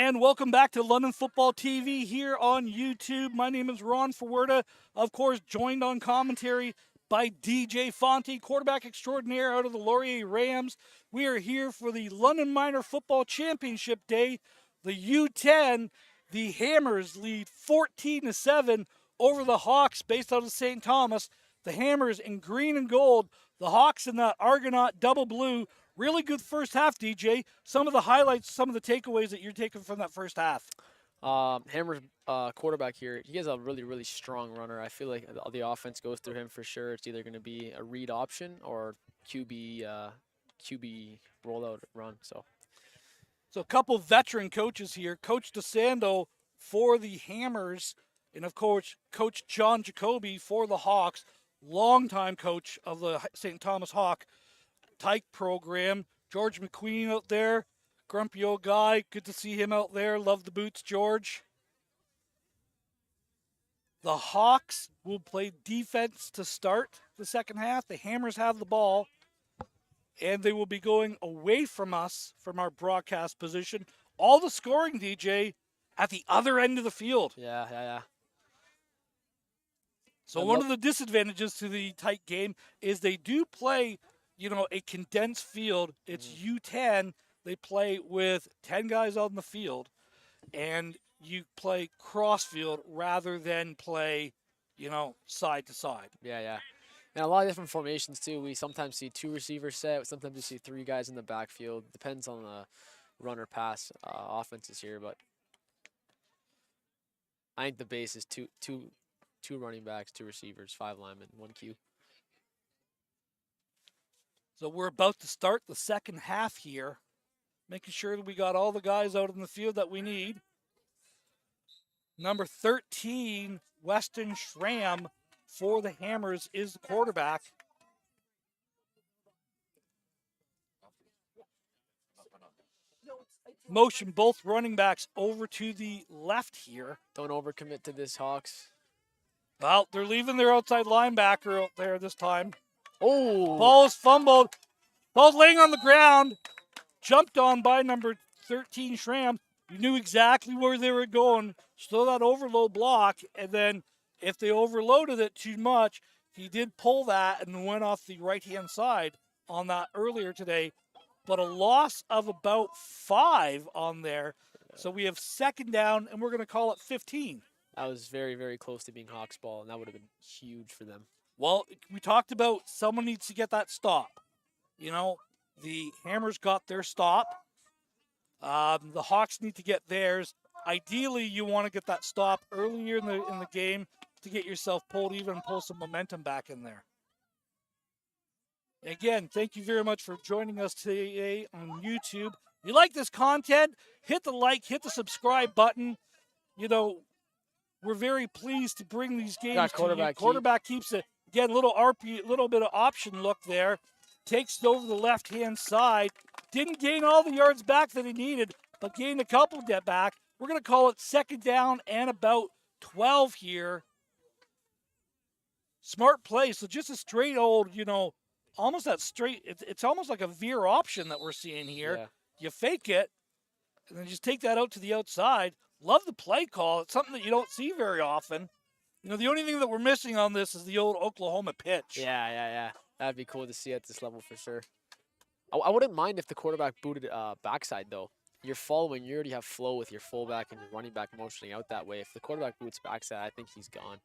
And welcome back to London Football TV here on YouTube. My name is Ron Fawerda, of course, joined on commentary by DJ Fonte, quarterback extraordinaire out of the Laurier Rams. We are here for the London Minor Football Championship Day. The U10, the Hammers lead 14-7 over the Hawks based out of St. Thomas. The Hammers in green and gold, the Hawks in that Argonaut double blue. Really good first half, DJ. Some of the highlights, some of the takeaways that you're taking from that first half. Hammer's quarterback here, he is a really, really strong runner. I feel like the offense goes through him for sure. It's either going to be a read option or QB rollout run. So a couple veteran coaches here. Coach DeSando for the Hammers, and of course, Coach John Jacoby for the Hawks, longtime coach of the St. Thomas Hawk Tyke program. George McQueen out there, grumpy old guy. Good to see him out there. Love the boots, George. The Hawks will play defense to start the second half. The Hammers have the ball, and they will be going away from us, from our broadcast position. All the scoring, DJ, at the other end of the field. Yeah. So one of the disadvantages to the tight game is they do play, a condensed field. It's U10. They play with 10 guys on the field, and you play cross field rather than play, side to side. Yeah. And a lot of different formations too. We sometimes see 2 receivers set. Sometimes we see 3 guys in the backfield. Depends on the run or pass offenses here, but I think the base is two running backs, 2 receivers, 5 linemen, 1 Q. So we're about to start the second half here, making sure that we got all the guys out in the field that we need. Number 13, Weston Schramm for the Hammers is the quarterback. Motion both running backs over to the left here. Don't overcommit to this, Hawks. Well, they're leaving their outside linebacker out there this time. Oh! Ball's fumbled. Ball's laying on the ground. Jumped on by number 13, Schramm. You knew exactly where they were going. Still that overload block, and then if they overloaded it too much, he did pull that and went off the right-hand side on that earlier today. But a loss of about 5 on there. So we have second down, and we're going to call it 15. That was very, very close to being Hawks ball, and that would have been huge for them. Well, we talked about someone needs to get that stop. The Hammers got their stop. The Hawks need to get theirs. Ideally, you want to get that stop earlier in the game to get yourself pulled even and pull some momentum back in there. Again, thank you very much for joining us today on YouTube. If you like this content, hit the like, hit the subscribe button. We're very pleased to bring these games to you. Quarterback keeps it. Again, little bit of option look there. Takes it over the left-hand side. Didn't gain all the yards back that he needed, but gained a couple back. We're going to call it second down and about 12 here. Smart play. So just a straight old, almost that straight. It's almost like a veer option that we're seeing here. Yeah. You fake it, and then just take that out to the outside. Love the play call. It's something that you don't see very often. The only thing that we're missing on this is the old Oklahoma pitch. Yeah. That'd be cool to see at this level for sure. I wouldn't mind if the quarterback booted backside, though. You're following. You already have flow with your fullback and your running back motioning out that way. If the quarterback boots backside, I think he's gone.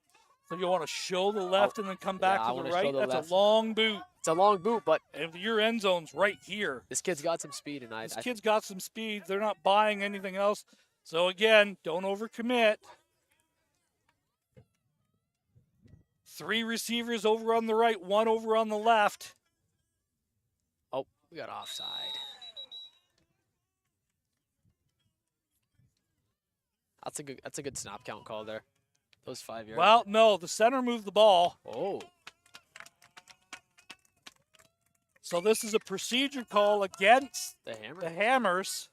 So you want to show the left and then come back to the right? That's left. a long boot. It's a long boot, but and your end zone's right here. This kid's got some speed, and this kid's got some speed. They're not buying anything else. So again, don't overcommit. 3 receivers over on the right, 1 over on the left. Oh, we got offside. That's a good snap count call there. Those 5 yards. Well, no, the center moved the ball. Oh. So this is a procedure call against the Hammers.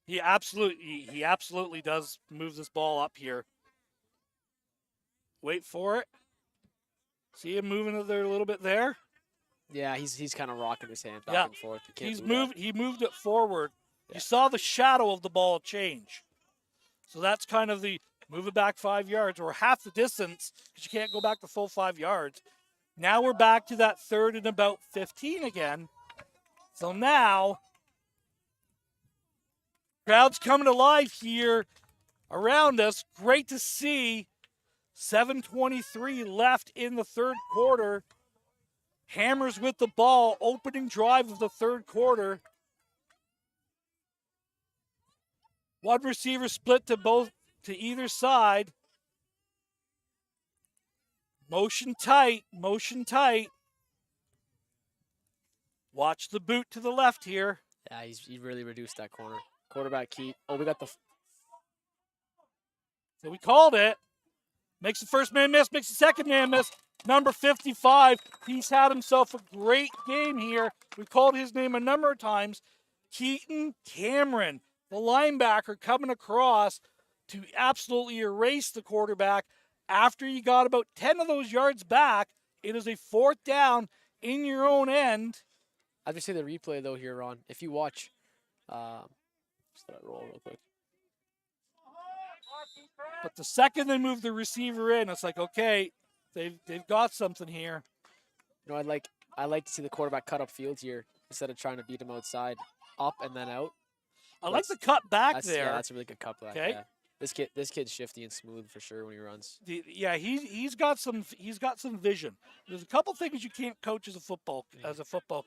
He absolutely does move this ball up here. Wait for it. See him moving it there a little bit there? Yeah, he's kind of rocking his hand back and forth. He moved it forward. Yeah. You saw the shadow of the ball change. So that's kind of the move it back 5 yards or half the distance because you can't go back the full 5 yards. Now we're back to that 3rd and about 15 again. So now, crowd's coming alive here around us. Great to see. 7:23 left in the 3rd quarter. Hammers with the ball, opening drive of the 3rd quarter. One receiver split to either side. Motion tight, motion tight. Watch the boot to the left here. Yeah, he really reduced that corner. Quarterback keep. Oh, we got the. So we called it. Makes the first man miss, makes the second man miss. Number 55, he's had himself a great game here. We called his name a number of times. Keaton Cameron, the linebacker, coming across to absolutely erase the quarterback. After you got about 10 of those yards back, it is a 4th down in your own end. I just see the replay though here, Ron. If you watch, just let it roll real quick. But the second they move the receiver in, it's like, okay, they've got something here. You know, I like to see the quarterback cut up field here instead of trying to beat him outside, up and then out. I like the cut back there. Yeah, that's a really good cut back. Okay. Yeah. This kid's shifty and smooth for sure when he runs. Yeah, he's got some vision. There's a couple things you can't coach as a football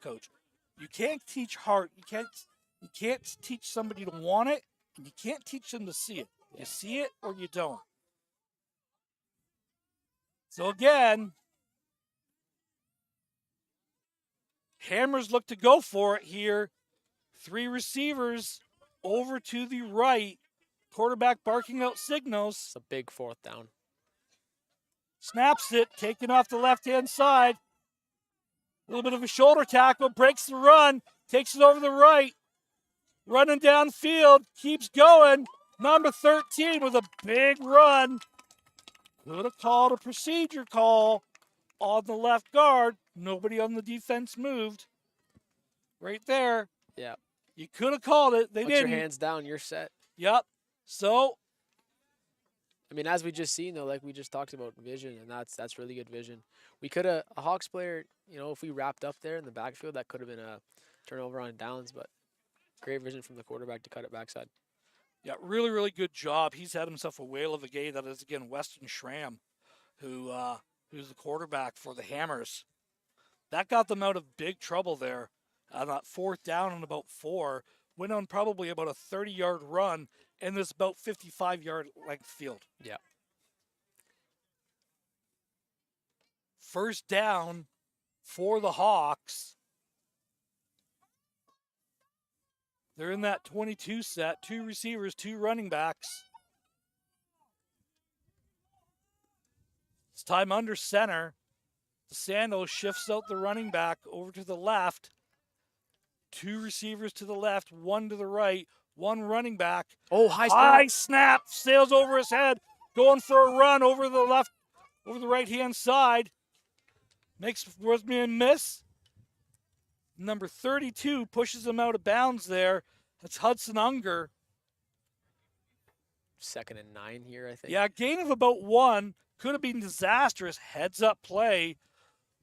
coach. You can't teach heart. You can't teach somebody to want it, and you can't teach them to see it. Yeah. You see it or you don't. So again, Hammers look to go for it here. 3 receivers over to the right. Quarterback barking out signals. It's a big 4th down. Snaps it, taken off the left-hand side. A little bit of a shoulder tackle, breaks the run, takes it over the right. Running downfield, keeps going. Number 13 with a big run. Could have called a procedure call on the left guard. Nobody on the defense moved. Right there. Yeah. You could have called it. They Put didn't. your hands down, you're set. Yep. So, I mean, as we just seen though, like we just talked about vision, and that's really good vision. We could have a Hawks player, you know, if we wrapped up there in the backfield, that could have been a turnover on downs, but great vision from the quarterback to cut it backside. yeah, really, really good job. He's had himself a whale of a game. That is, again, Weston Schramm, who's the quarterback for the Hammers. That got them out of big trouble there. On that 4th down and about 4. Went on probably about a 30-yard run in this about 55-yard length field. Yeah. 1st down for the Hawks. They're in that 22 set. 2 receivers, 2 running backs. It's time under center. DeSanto shifts out the running back over to the left. 2 receivers to the left, 1 to the right, 1 running back. Oh, high snap, sails over his head, going for a run over the right-hand side. Makes Rosman miss. Number 32 pushes him out of bounds there. That's Hudson Unger. 2nd and 9 here, I think. Yeah, gain of about 1. Could have been disastrous. Heads up play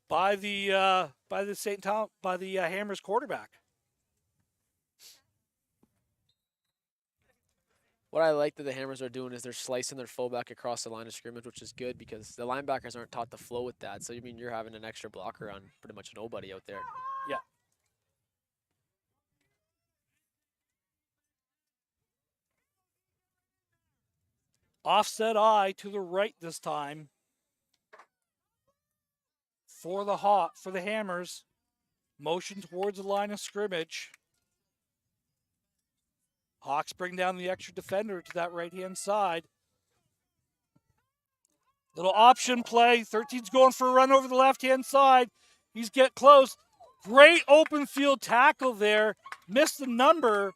by the Hammers quarterback. What I like that the Hammers are doing is they're slicing their fullback across the line of scrimmage, which is good because the linebackers aren't taught to flow with that. So, you mean you're having an extra blocker on pretty much nobody out there. Yeah. Offset eye to the right this time for the Hammers. Motion towards the line of scrimmage. Hawks bring down the extra defender to that right-hand side. Little option play. 13's going for a run over the left-hand side. He's get close. Great open field tackle there. Missed the number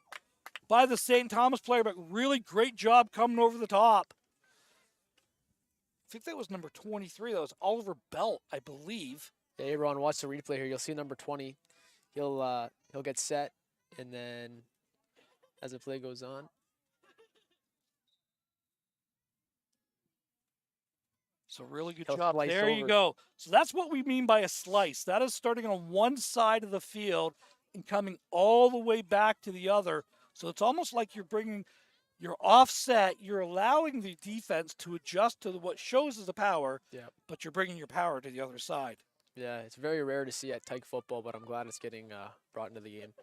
by the St. Thomas player, but really great job coming over the top. I think that was number 23. That was Oliver Belt, I believe. Hey, Ron, watch the replay here. You'll see number 20. He'll get set, and then as the play goes on. So really good He'll job. slice There you over. go. So that's what we mean by a slice. That is starting on one side of the field and coming all the way back to the other. So it's almost like you're offset. You're allowing the defense to adjust to what shows as the power, Yeah. but you're bringing your power to the other side. Yeah, it's very rare to see at Tyke football, but I'm glad it's getting brought into the game.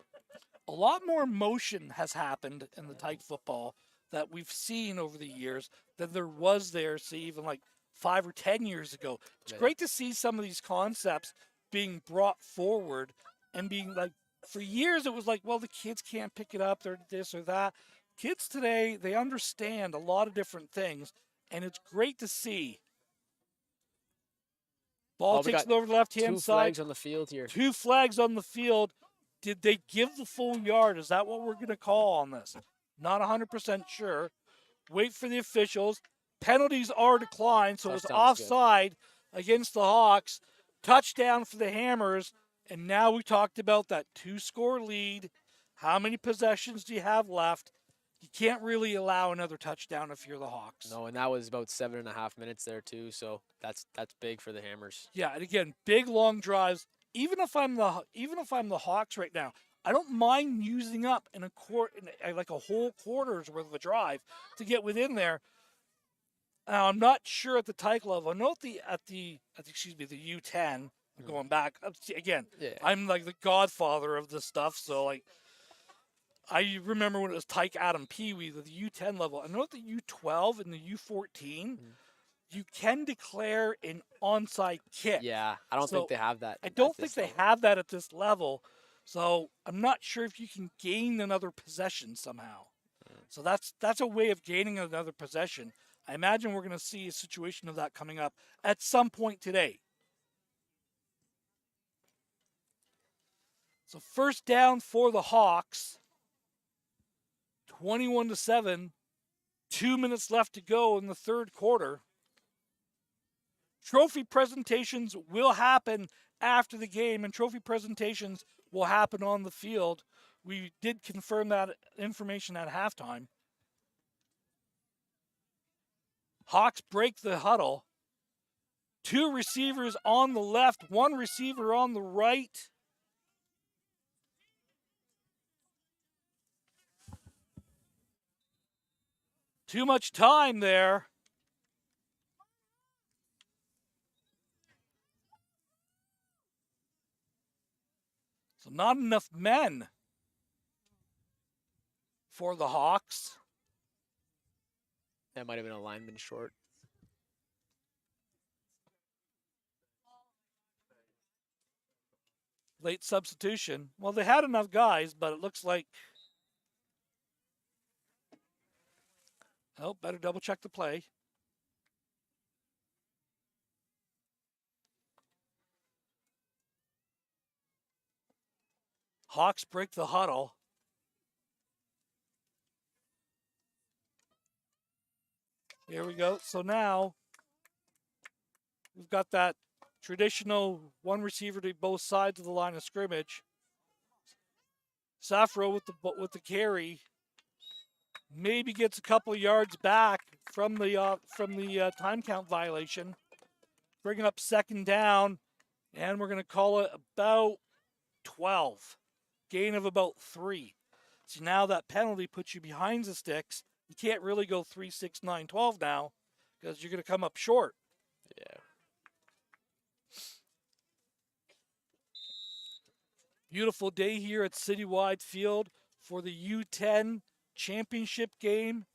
A lot more motion has happened in the Tyke football that we've seen over the years than there was there, say, even like 5 or 10 years ago. It's Yeah. great to see some of these concepts being brought forward and being like, for years it was like, well, the kids can't pick it up, they're this or that. Kids today, they understand a lot of different things, and it's great to see. Ball Well, we takes got it over the left-hand Two side. flags on the field here. 2 flags on the field. Did they give the full yard? Is that what we're going to call on this? Not 100% sure. Wait for the officials. Penalties are declined, so it's Touchdown's good. offside against the Hawks. Touchdown for the Hammers. And now we talked about that 2-score lead. How many possessions do you have left? You can't really allow another touchdown if you're the Hawks. No, and that was about 7.5 minutes there too, so that's big for the Hammers. Yeah, and again, big long drives. Even if I'm the Hawks right now, I don't mind using up like a whole quarter's worth of a drive to get within there. Now I'm not sure at the Tyke level. I know at the U10. Going back again, Yeah. I'm like the godfather of this stuff. So like, I remember when it was Tyke Adam Pee Wee, the U10 level. I know at the U12 and the U14. You can declare an onside kick. Yeah, I don't think they have that. I don't think they have that at this level. So I'm not sure if you can gain another possession somehow. So that's a way of gaining another possession. I imagine we're going to see a situation of that coming up at some point today. So first down for the Hawks. 21-7. 2 minutes left to go in the third quarter. Trophy presentations will happen after the game, and trophy presentations will happen on the field. We did confirm that information at halftime. Hawks break the huddle. 2 receivers on the left, 1 receiver on the right. Too much time there. So not enough men for the Hawks. That might have been a lineman short. Late substitution. Well, they had enough guys, but it looks like... Oh, better double check the play. Hawks break the huddle. Here we go. So now we've got that traditional 1 receiver to both sides of the line of scrimmage. Safro with the carry, maybe gets a couple yards back from the time count violation, bringing up second down, and we're going to call it about 12, gain of about 3. So now that penalty puts you behind the sticks. You can't really go 3, 6, 9, 12 now because you're going to come up short. Yeah. Beautiful day here at Citywide Field for the U10 championship game.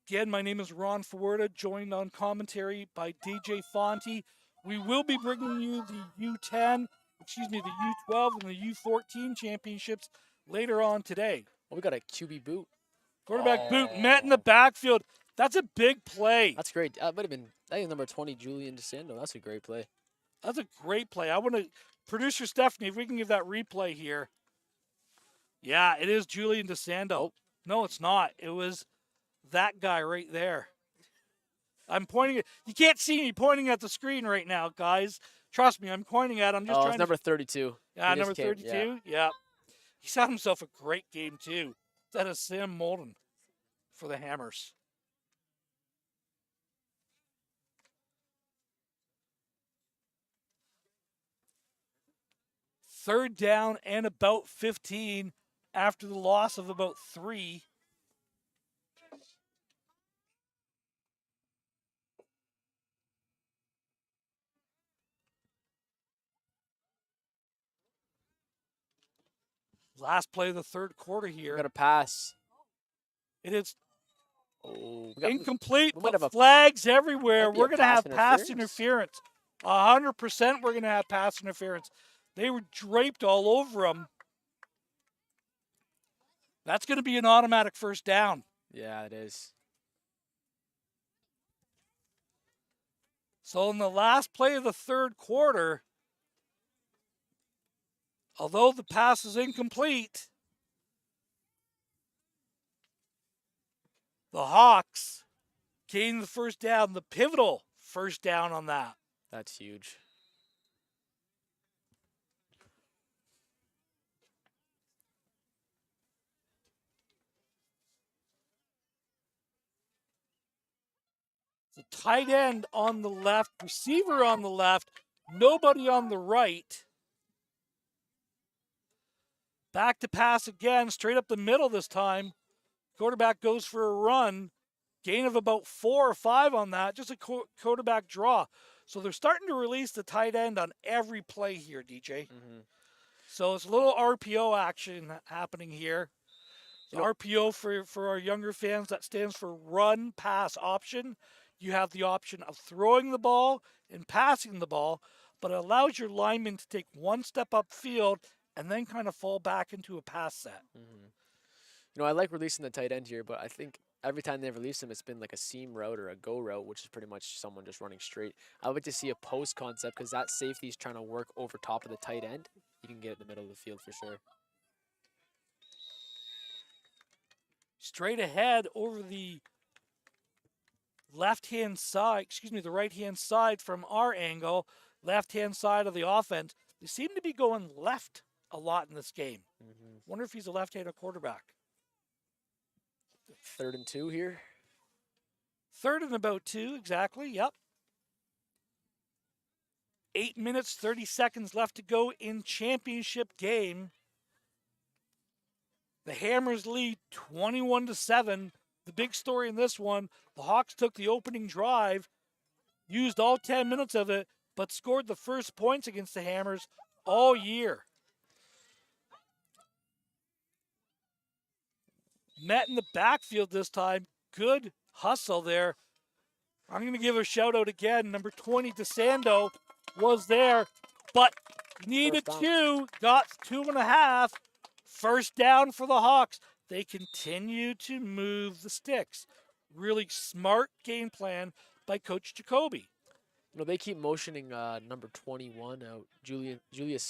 Again, my name is Ron Fawerda, joined on commentary by DJ Fonte. We will be bringing you the U12 and the U14 championships later on today. Well, we got a QB boot. Quarterback boot met in the backfield. That's a big play. That's great. That might have been, I think, number 20, Julian DeSando. That's a great play. That's a great play. I want to, producer Stephanie, if we can give that replay here. Yeah, it is Julian DeSando. Oh. No, it's not. It was that guy right there. I'm pointing at, you can't see me pointing at the screen right now, guys. Trust me, I'm pointing at, I'm just trying it's number 32. Yeah, He just number came, 32. Yeah. He's had himself a great game, too. That is Sam Molden for the Hammers. Third down and about 15 after the loss of about 3. Last play of the third quarter We here. got a pass. It is Oh, incomplete, we might but have a- flags everywhere. might be We're a going to have pass pass interference. 100% we're going to have pass interference. They were draped all over him. That's going to be an automatic first down. Yeah, it is. So in the last play of the third quarter, although the pass is incomplete, the Hawks gain the first down, the pivotal first down on that. That's huge. The tight end on the left, receiver on the left, nobody on the right. Back to pass again, straight up the middle this time. Quarterback goes for a run. Gain of about 4 or 5 on that, just a quarterback draw. So they're starting to release the tight end on every play here, DJ. Mm-hmm. So it's a little RPO action happening here. The RPO for our younger fans, that stands for run pass option. You have the option of throwing the ball and passing the ball, but it allows your lineman to take one step upfield and then kind of fall back into a pass set. Mm-hmm. I like releasing the tight end here, but I think every time they've released him, it's been like a seam route or a go route, which is pretty much someone just running straight. I would like to see a post concept because that safety is trying to work over top of the tight end. You can get it in the middle of the field for sure. Straight ahead over the left-hand side, the right-hand side from our angle, left-hand side of the offense. They seem to be going left a lot in this game. Mm-hmm. Wonder if he's a left-handed quarterback. 3rd and 2 here. 3rd and about 2, exactly, yep. 8 minutes, 30 seconds left to go in championship game. The Hammers lead 21-7. The big story in this one, the Hawks took the opening drive, used all 10 minutes of it, but scored the first points against the Hammers all year. Met in the backfield this time. Good hustle there. I'm going to give a shout out again. Number 20, DeSando, was there, but needed 2, got 2.5. First down for the Hawks. They continue to move the sticks. Really smart game plan by Coach Jacoby. They keep motioning number 21 out, Julius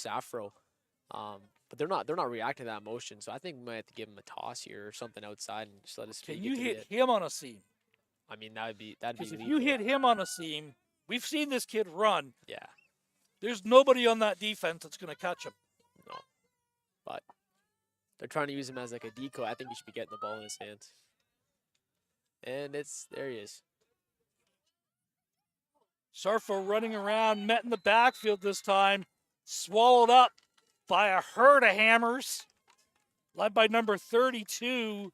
Safro, but they're not reacting to that motion. So I think we might have to give him a toss here or something outside and just let his feet. Can you hit him on a seam? I mean, that'd be because if you hit him on a seam, we've seen this kid run. Yeah. There's nobody on that defense that's going to catch him. No. But they're trying to use him as like a decoy. I think he should be getting the ball in his hands. And there he is. Sarfo running around, met in the backfield this time, swallowed up by a herd of Hammers, led by number 32.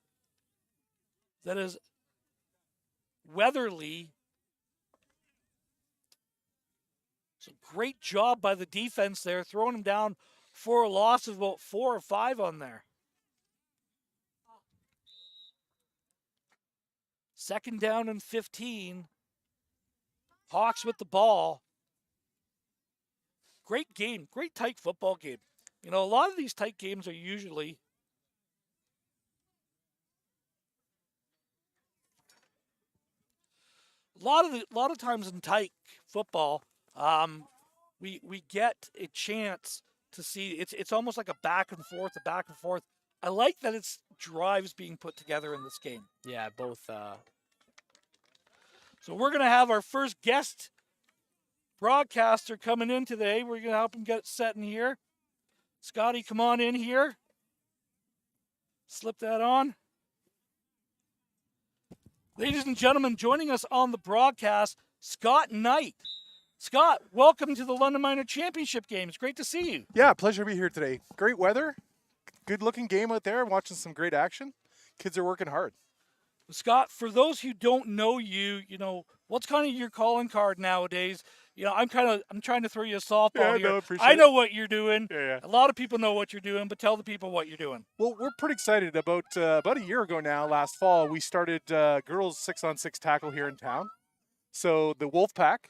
That is Weatherly. So great job by the defense there, throwing him down for a loss of about 4 or 5 on there. 2nd down and 15. Hawks with the ball. Great game, great tight football game. A lot of these tight games are usually a lot of times in tight football, we get a chance to see it's almost like a back and forth. I like that it's drives being put together in this game. Yeah, both. So we're going to have our first guest broadcaster coming in today. We're going to help him get set in here. Scotty, come on in here. Slip that on. Ladies and gentlemen, joining us on the broadcast, Scott Knight. Scott, welcome to the London Minor Championship Games. Great to see you. Yeah, pleasure to be here today. Great weather, good looking game out there. I'm watching some great action. Kids are working hard. Scott, for those who don't know you, what's kind of your calling card nowadays? I'm trying to throw you a softball Yeah, here. no, appreciate I it. know what you're doing. Yeah. A lot of people know what you're doing, but tell the people what you're doing. Well, we're pretty excited. About a year ago now, last fall, we started girls 6-on-6 tackle here in town. So the Wolfpack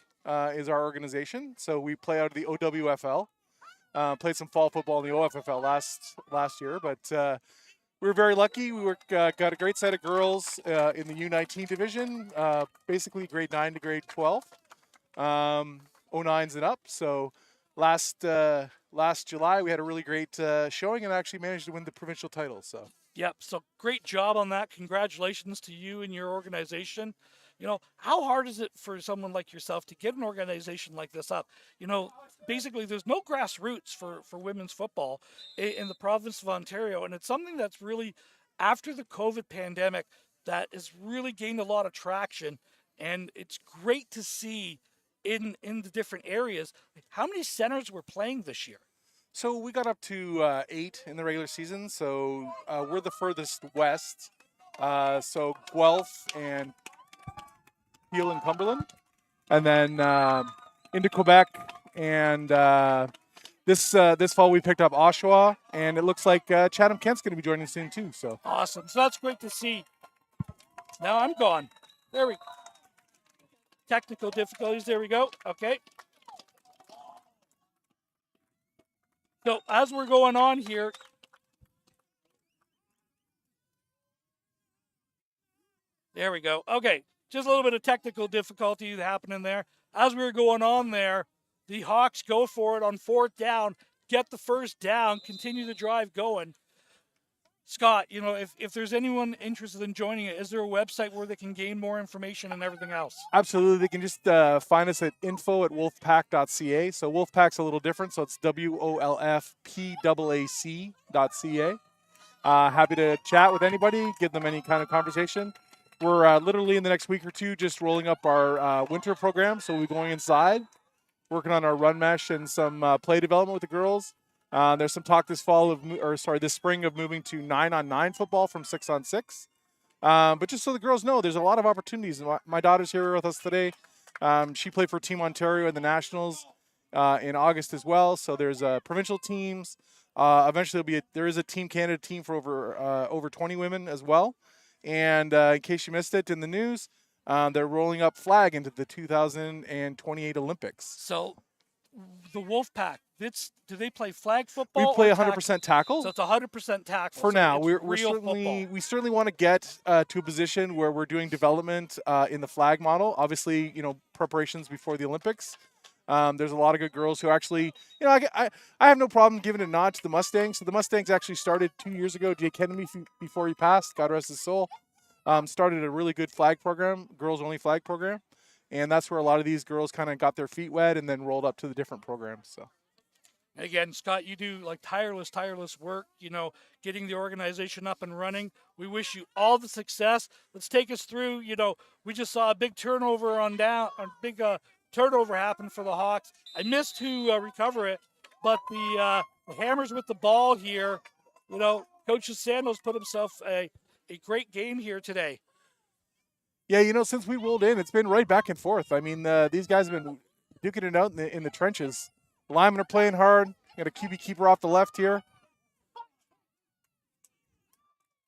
is our organization. So we play out of the OWFL. Played some fall football in the OFFL last year, but we were very lucky. We got a great set of girls in the U19 division, basically grade 9 to grade 12, 09s and up. So last July we had a really great showing and actually managed to win the provincial title. So Yep. So great job on that. Congratulations to you and your organization. How hard is it for someone like yourself to get an organization like this up? Basically, there's no grassroots for women's football in the province of Ontario. And it's something that's really, after the COVID pandemic, that has really gained a lot of traction. And it's great to see in the different areas. How many centers were playing this year? So we got up to 8 in the regular season. So we're the furthest west. So Guelph and Peel and Cumberland, and then into Quebec. And this fall we picked up Oshawa, and it looks like Chatham-Kent's going to be joining soon too. So awesome. So that's great to see. Now I'm gone. There we go. Technical difficulties. There we go. Okay. So as we're going on here, there we go. Okay, just a little bit of technical difficulty happening there. As we were going on there, the Hawks go for it on 4th down, get the first down, continue the drive going. Scott, if there's anyone interested in joining it, is there a website where they can gain more information and everything else? absolutely, they can just find us at info@wolfpack.ca. So Wolfpack's a little different, so it's WOLFPAAC.ca. Happy to chat with anybody, give them any kind of conversation. We're literally in the next week or two just rolling up our winter program, so we'll be going inside, working on our run mesh and some play development with the girls. There's some talk this spring of moving to 9-on-9 football from 6-on-6. But just so the girls know, there's a lot of opportunities. My daughter's here with us today. She played for Team Ontario in the Nationals in August as well. So there's provincial teams. Eventually, there is a Team Canada team for over 20 women as well. And in case you missed it in the news, they're rolling up flag into the 2028 Olympics. So the Wolfpack, do they play flag football? We play or 100% tackle. So it's 100% tackle. For so now, it's we certainly want to get to a position where we're doing development in the flag model. Obviously, preparations before the Olympics. There's a lot of good girls who actually, I have no problem giving a nod to the Mustangs. So the Mustangs actually started 2 years ago. Jake Kennedy, before he passed, God rest his soul, started a really good flag program, girls-only flag program. And that's where a lot of these girls kind of got their feet wet and then rolled up to the different programs. So. Again, Scott, you do tireless work, getting the organization up and running. We wish you all the success. Let's take us through, we just saw a big turnover turnover happen for the Hawks. I missed who recover it, but the Hammers with the ball here, Coach Sandos put himself a great game here today. Yeah, since we rolled in, it's been right back and forth. I mean, these guys have been duking it out in the trenches. The linemen are playing hard. Got a QB keeper off the left here.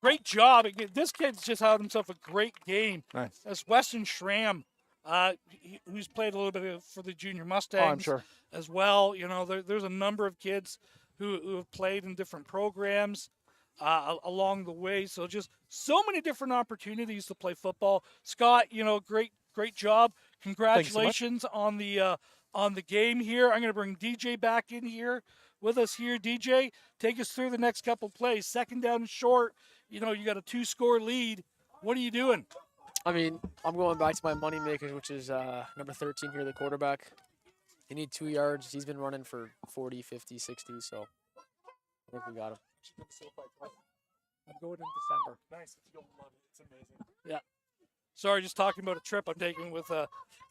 Great job. This kid's just had himself a great game. Nice. That's Weston Schramm, who's played a little bit for the Junior Mustangs I'm sure. as well. There's a number of kids who have played in different programs along the way. So just so many different opportunities to play football. Scott, great job. Congratulations on the game here. I'm going to bring DJ back in here with us here. DJ, take us through the next couple plays. 2nd down and short. You got a 2-score lead. What are you doing? I mean, I'm going back to my money makers, which is number 13 here, the quarterback. He need 2 yards. He's been running for 40, 50, 60, so I think we got him. I'm going in December. Nice. You'll love it. It's amazing. Sorry, just talking about a trip I'm taking with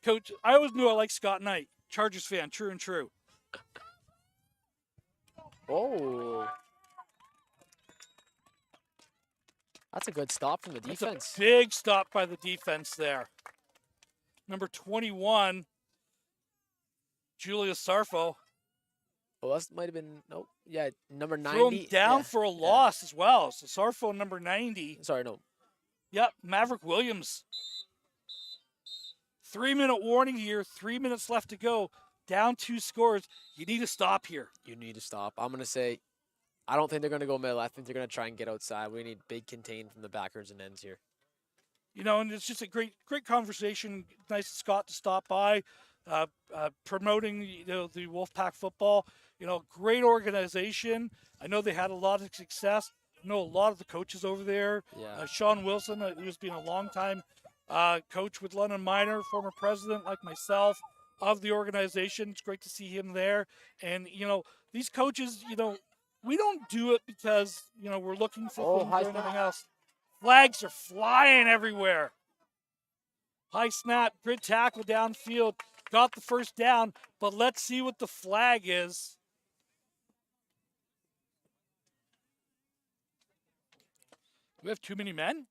Coach. I always knew I liked Scott Knight, Chargers fan, true and true. Oh. That's a good stop from the That's defense. a big stop by the defense there. Number 21, Julius Sarfo. Oh, that might have been, nope. Yeah, number 90. Threw him down yeah, for a yeah. loss as well. So Sarfo, number 90. Sorry, no. Yep, Maverick Williams. 3-minute warning here, 3 minutes left to go. Down 2 scores. You need to stop here. You need to stop. I'm going to say, I don't think they're going to go middle. I think they're going to try and get outside. We need big contain from the backers and ends here. You know, and it's just a great conversation. Nice of Scott to stop by, promoting the Wolfpack football. You know, great organization. I know they had a lot of success. I know a lot of the coaches over there. Yeah. Sean Wilson, who's been a long time coach with London Minor, former president like myself of the organization. It's great to see him there. And you know, these coaches, you know, we don't do it because you know we're looking for things or anything else. Flags are flying everywhere. High snap, good tackle downfield. Got the first down, but let's see what the flag is. Do we have too many men?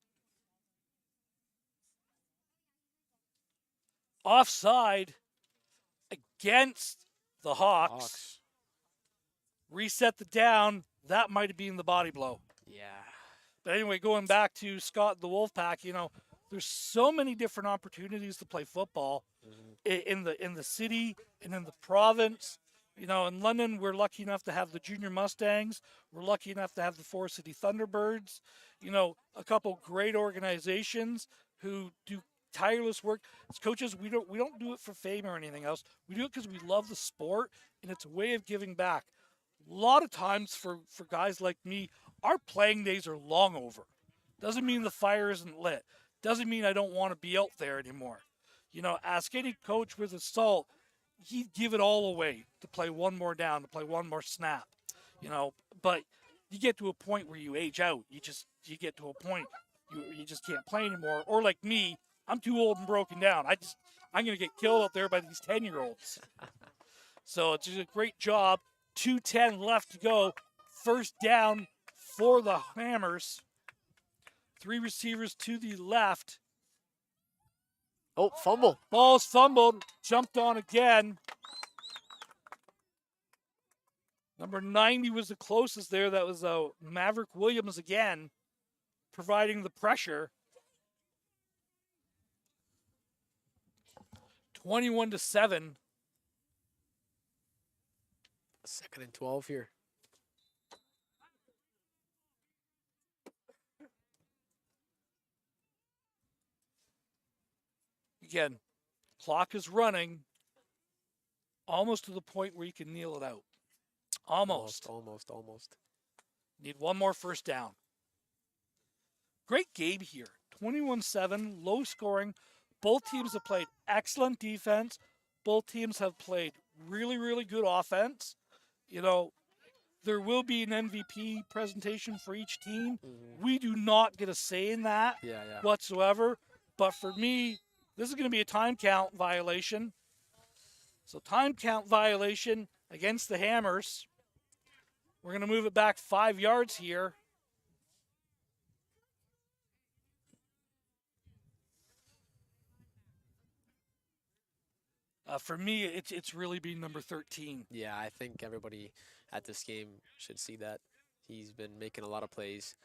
Offside against the Hawks. Reset the down. That might have been the body blow. Yeah. But anyway, going back to Scott and the Wolfpack, you know, there's so many different opportunities to play football in the city and in the province. You know, in London, we're lucky enough to have the Junior Mustangs. We're lucky enough to have the Forest City Thunderbirds. You know, a couple great organizations who do tireless work. As coaches, we don't do it for fame or anything else. We do it because we love the sport, and it's a way of giving back. A lot of times for guys like me, our playing days are long over. Doesn't mean the fire isn't lit. Doesn't mean I don't want to be out there anymore. You know, ask any coach with assault, he'd give it all away to play one more down, to play one more snap. You know, but you get to a point where you age out. You get to a point you just can't play anymore. Or like me, I'm too old and broken down. I'm gonna get killed out there by these 10-year-olds. So it's just a great job. 2:10 left to go. First down for the Hammers. 3 receivers to the left. Oh, fumble. Ball's fumbled. Jumped on again. Number 90 was the closest there. That was Maverick Williams again, providing the pressure. 21-7. 2nd and 12 here. Again, clock is running almost to the point where you can kneel it out. Almost. Need one more first down. Great game here. 21-7, low scoring. Both teams have played excellent defense. Both teams have played really, really good offense. You know, there will be an MVP presentation for each team. We do not get a say in that whatsoever. But for me, this is going to be a time count violation. So time count violation against the Hammers. We're going to move it back 5 yards here. For me, it's really been number 13. Yeah, I think everybody at this game should see that. He's been making a lot of plays.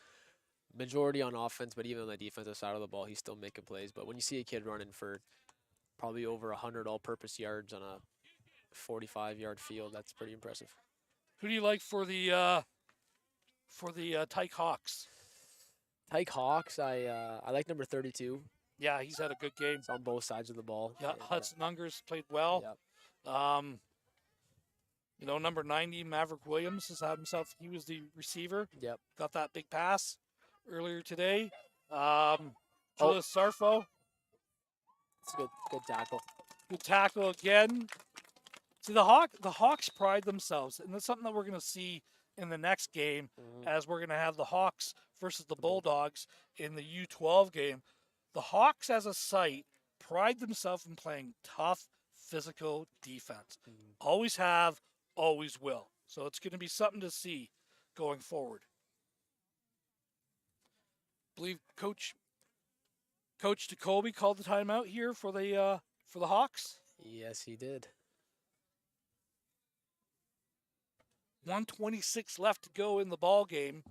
Majority on offense, but even on the defensive side of the ball, he's still making plays. But when you see a kid running for probably over 100 all-purpose yards on a 45-yard field, that's pretty impressive. Who do you like for the Tyke Hawks? Tyke Hawks, I like number 32. Yeah, he's had a good game. It's on both sides of the ball. Yeah, Hudson Ungers played well. Yep. You know, number 90, Maverick Williams has had himself. He was the receiver. Yep. Got that big pass earlier today. Julius Sarfo. It's a good tackle. Good tackle again. See, the Hawks pride themselves, and that's something that we're going to see in the next game, Mhm. as we're going to have the Hawks versus the Bulldogs in the U12 game. The Hawks, as a site, pride themselves in playing tough, physical defense. Mhm. Always have, always will. So it's going to be something to see going forward. I believe Coach Jacoby called the timeout here for the Hawks. Yes, he did. 1:26 left to go in the ball game.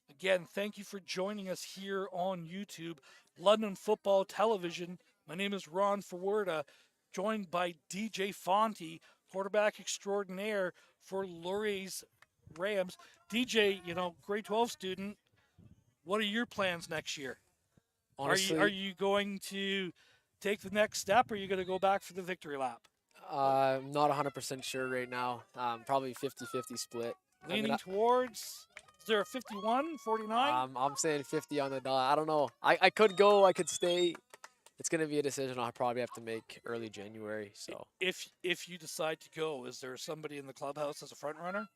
Again, thank you for joining us here on YouTube, London Football Television. My name is Ron Fawerda, joined by DJ Fonte, quarterback extraordinaire for Laurier's Rams. DJ, grade 12 student. What are your plans next year? Honestly, Are you going to take the next step, or are you going to go back for the victory lap? I'm not 100% sure right now. Probably 50-50 split. Leaning towards, is there a 51, 49? I'm saying 50 on the dot. I don't know. I could go. I could stay. It's gonna be a decision I'll probably have to make early January. So If you decide to go, is there somebody in the clubhouse as a front runner?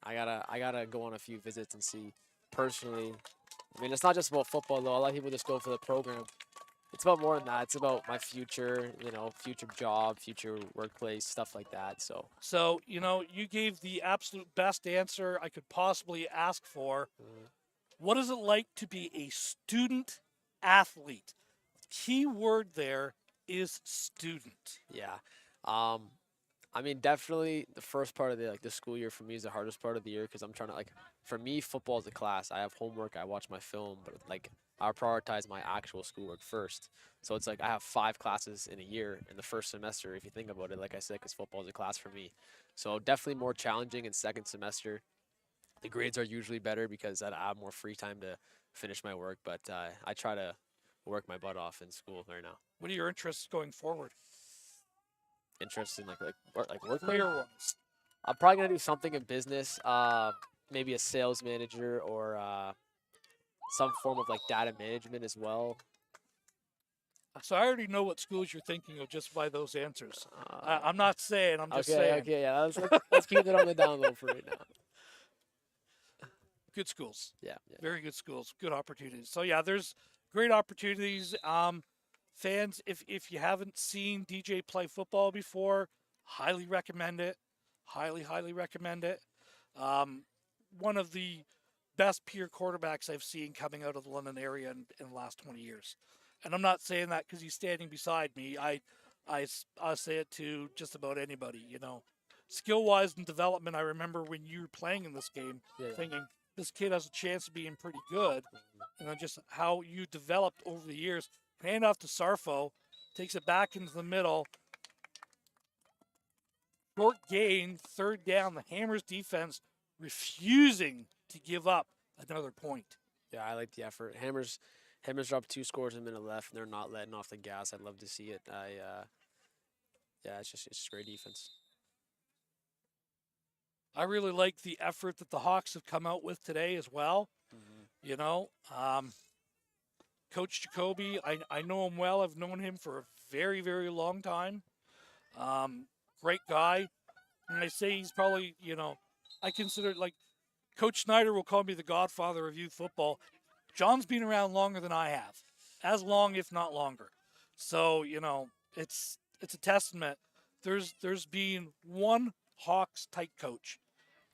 I gotta go on a few visits and see personally. I mean, it's not just about football though. A lot of people just go for the program. It's about more than that. It's about my future, future job, future workplace, stuff like that. So, you gave the absolute best answer I could possibly ask for. What is it like to be a student athlete? Key word there is student. yeah. I mean, definitely the first part of the school year for me is the hardest part of the year because I'm trying to for me, football is a class. I have homework, I watch my film, but I prioritize my actual schoolwork first. So it's like I have 5 classes in a year in the first semester. If you think about it, like I said, because football is a class for me. So definitely more challenging in second semester. The grades are usually better because I have more free time to finish my work. But I try to work my butt off in school right now. What are your interests going forward? Interested in work Career-wise. I'm probably gonna do something in business, maybe a sales manager or some form of data management as well. So I already know what schools you're thinking of just by those answers. Uh, I'm not saying, I'm just saying. Okay, yeah. Let's keep it on the down low for right now. Good schools. Yeah. Very good schools, good opportunities. So yeah, there's great opportunities. Fans, if you haven't seen DJ play football before, highly recommend it. Highly recommend it. One of the best peer quarterbacks I've seen coming out of the London area in the last 20 years. And I'm not saying that because he's standing beside me. I say it to just about anybody, Skill-wise and development, I remember when you were playing in this game, thinking, this kid has a chance of being pretty good. And then just how you developed over the years. Hand off to Sarfo, takes it back into the middle. Short gain, third down. The Hammers defense refusing to give up another point. Yeah, I like the effort. Hammers dropped 2 scores in a minute left, and they're not letting off the gas. I'd love to see it. It's just great defense. I really like the effort that the Hawks have come out with today as well. Coach Jacoby, I know him well. I've known him for a very, very long time. Great guy. And I say he's probably, I consider Coach Snyder will call me the godfather of youth football. John's been around longer than I have, as long, if not longer. So, it's a testament. There's been one Hawks type coach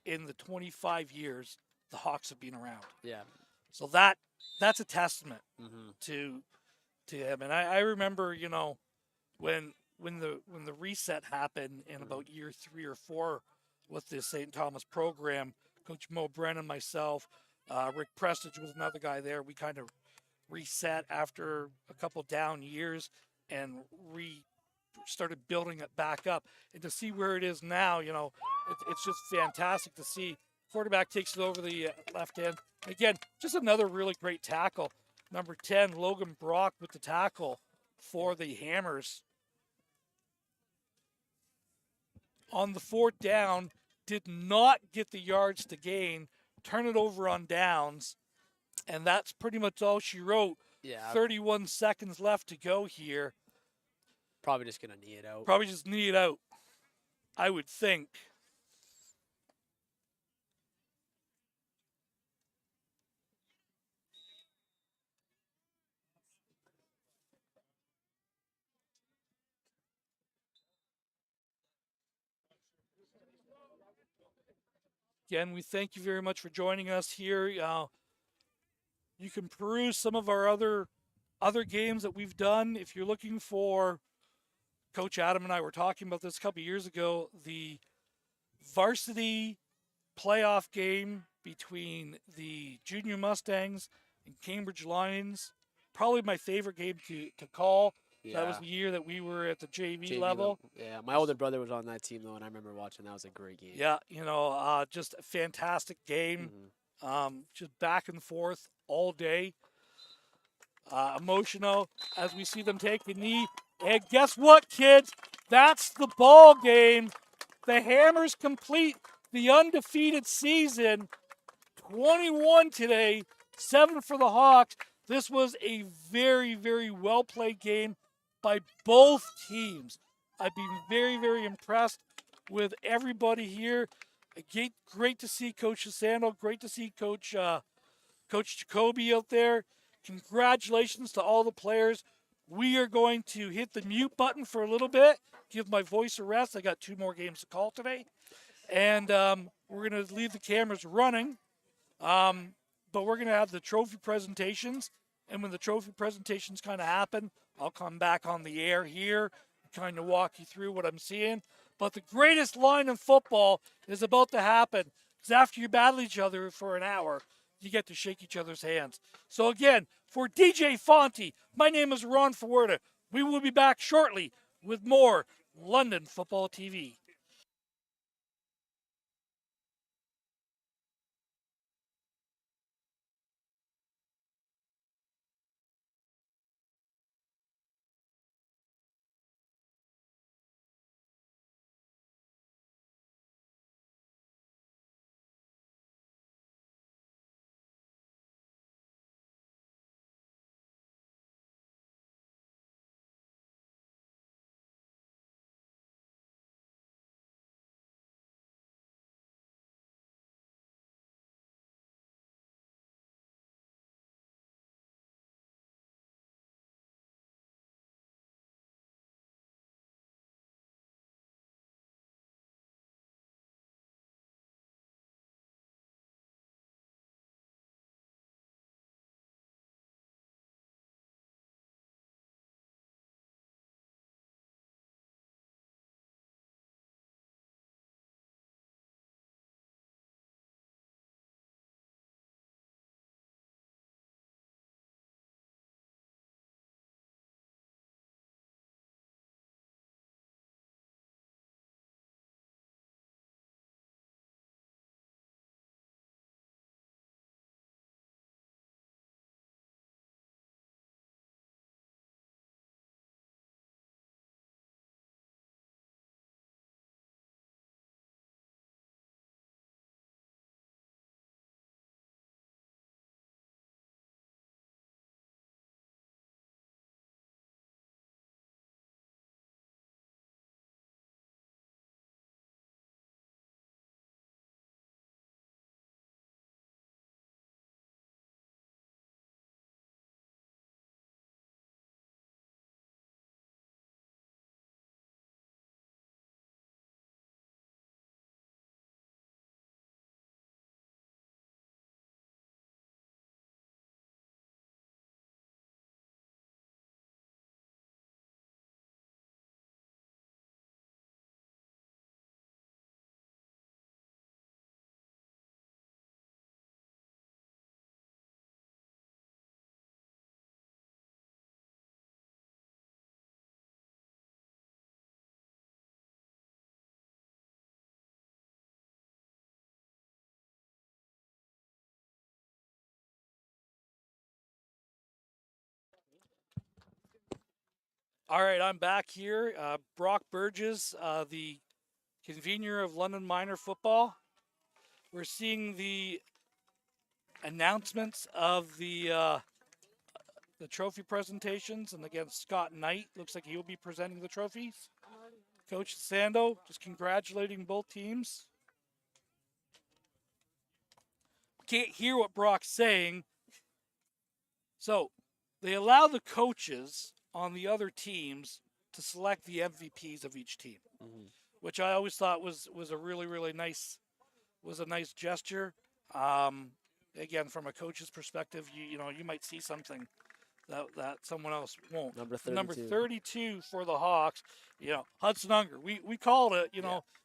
in the 25 years the Hawks have been around. Yeah. So that's a testament Mm-hmm. to him. And I remember, when the reset happened in about year 3 or 4 with the St. Thomas program, Coach Mo Brennan, myself, Rick Prestige was another guy there. We kind of reset after a couple down years and started building it back up. And to see where it is now, it's just fantastic to see. Quarterback takes it over the left end. Again, just another really great tackle. Number 10, Logan Brock with the tackle for the Hammers. On the 4th down, did not get the yards to gain, turn it over on downs, and that's pretty much all she wrote. Yeah. 31 seconds left to go here. Probably just gonna knee it out. Probably just knee it out. I would think. Again, we thank you very much for joining us here. You can peruse some of our other games that we've done. If you're looking for, Coach Adam and I were talking about this a couple years ago, the varsity playoff game between the Junior Mustangs and Cambridge Lions. Probably my favorite game to call. Yeah. That was the year that we were at the JV JV level. Yeah, my older brother was on that team though, and I remember watching. That was a great game. Yeah, just a fantastic game. Just back and forth all day. Emotional as we see them take the knee. And guess what, kids? That's the ball game. The Hammers complete the undefeated season. 21 today, 7 for the Hawks. This was a very, very well-played game by both teams. I've been very, very impressed with everybody here. Great to see Coach Sando. Great to see Coach Jacoby out there. Congratulations to all the players. We are going to hit the mute button for a little bit, give my voice a rest. I got 2 more games to call today. And we're going to leave the cameras running. But we're going to have the trophy presentations. And when the trophy presentations kind of happen, I'll come back on the air here and kind of walk you through what I'm seeing. But the greatest line in football is about to happen. Because after you battle each other for an hour, you get to shake each other's hands. So again, for DJ Fonte, my name is Ron Fuerta. We will be back shortly with more London Football TV. All right, I'm back here. Brock Burgess, the convener of London Minor Football. We're seeing the announcements of the trophy presentations, and again, Scott Knight looks like he will be presenting the trophies. Coach Sando just congratulating both teams. Can't hear what Brock's saying. So they allow the coaches on the other teams to select the MVPs of each team, which I always thought was a really nice gesture. Again, from a coach's perspective, you might see something that someone else won't. Number 32. Number 32 for the Hawks, Hudson Unger. We called it.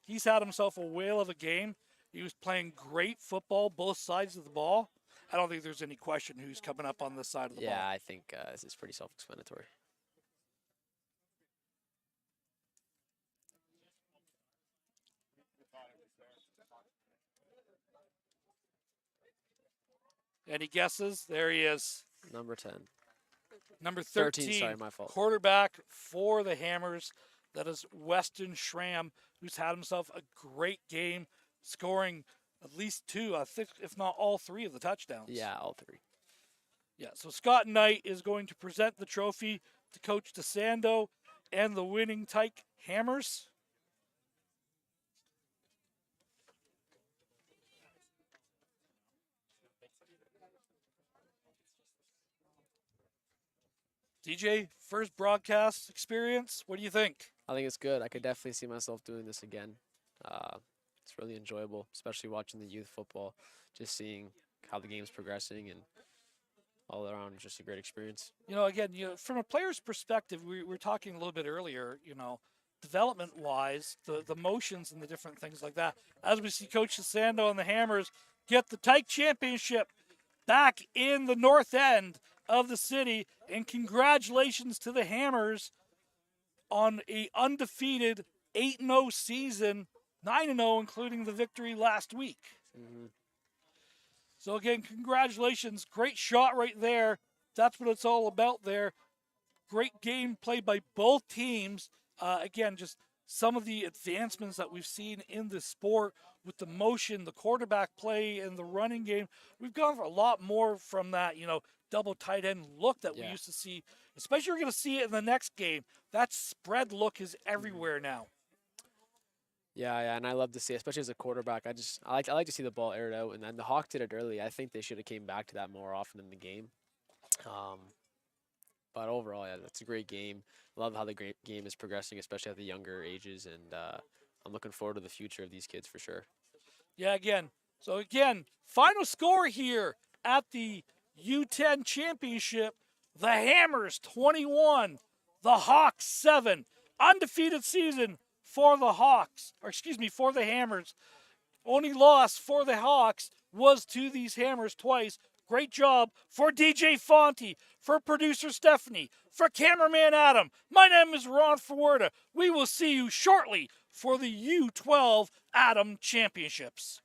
He's had himself a whale of a game. He was playing great football, both sides of the ball. I don't think there's any question who's coming up on this side of the ball. Yeah, I think this is pretty self-explanatory. Any guesses? There he is. Number 10. Number 13. Sorry, my fault. Quarterback for the Hammers. That is Weston Schramm, who's had himself a great game, scoring at least 2, I think, if not all 3 of the touchdowns. Yeah, all 3. Yeah, so Scott Knight is going to present the trophy to Coach DeSando and the winning Tyke Hammers. DJ, first broadcast experience, what do you think? I think it's good. I could definitely see myself doing this again. It's really enjoyable, especially watching the youth football, just seeing how the game's progressing and all around, just a great experience. Again, from a player's perspective, we were talking a little bit earlier, development-wise, the motions and the different things like that. As we see Coach DeSando and the Hammers get the Tyke Championship back in the north end of the city, and congratulations to the Hammers on a undefeated 8-0 season, 9-0 including the victory last week. So again, congratulations. Great shot right there. That's what it's all about there. Great game played by both teams. Again, just some of the advancements that we've seen in this sport with the motion, the quarterback play, and the running game. We've gone for a lot more from that, double tight end look that we used to see. Especially we're going to see it in the next game. That spread look is everywhere now. Yeah, and I love to see, especially as a quarterback. I like to see the ball aired out, and then the Hawks did it early. I think they should have came back to that more often in the game. But overall, yeah, that's a great game. Love how the game is progressing, especially at the younger ages, and I'm looking forward to the future of these kids for sure. Yeah, again. So again, final score here at the U10 Championship: the Hammers 21, the Hawks 7. Undefeated season for the Hawks, for the Hammers. Only loss for the Hawks was to these Hammers twice. Great job for DJ Fonte, for producer Stephanie, for cameraman Adam. My name is Ron Forwerda. We will see you shortly for the U12 Adam Championships.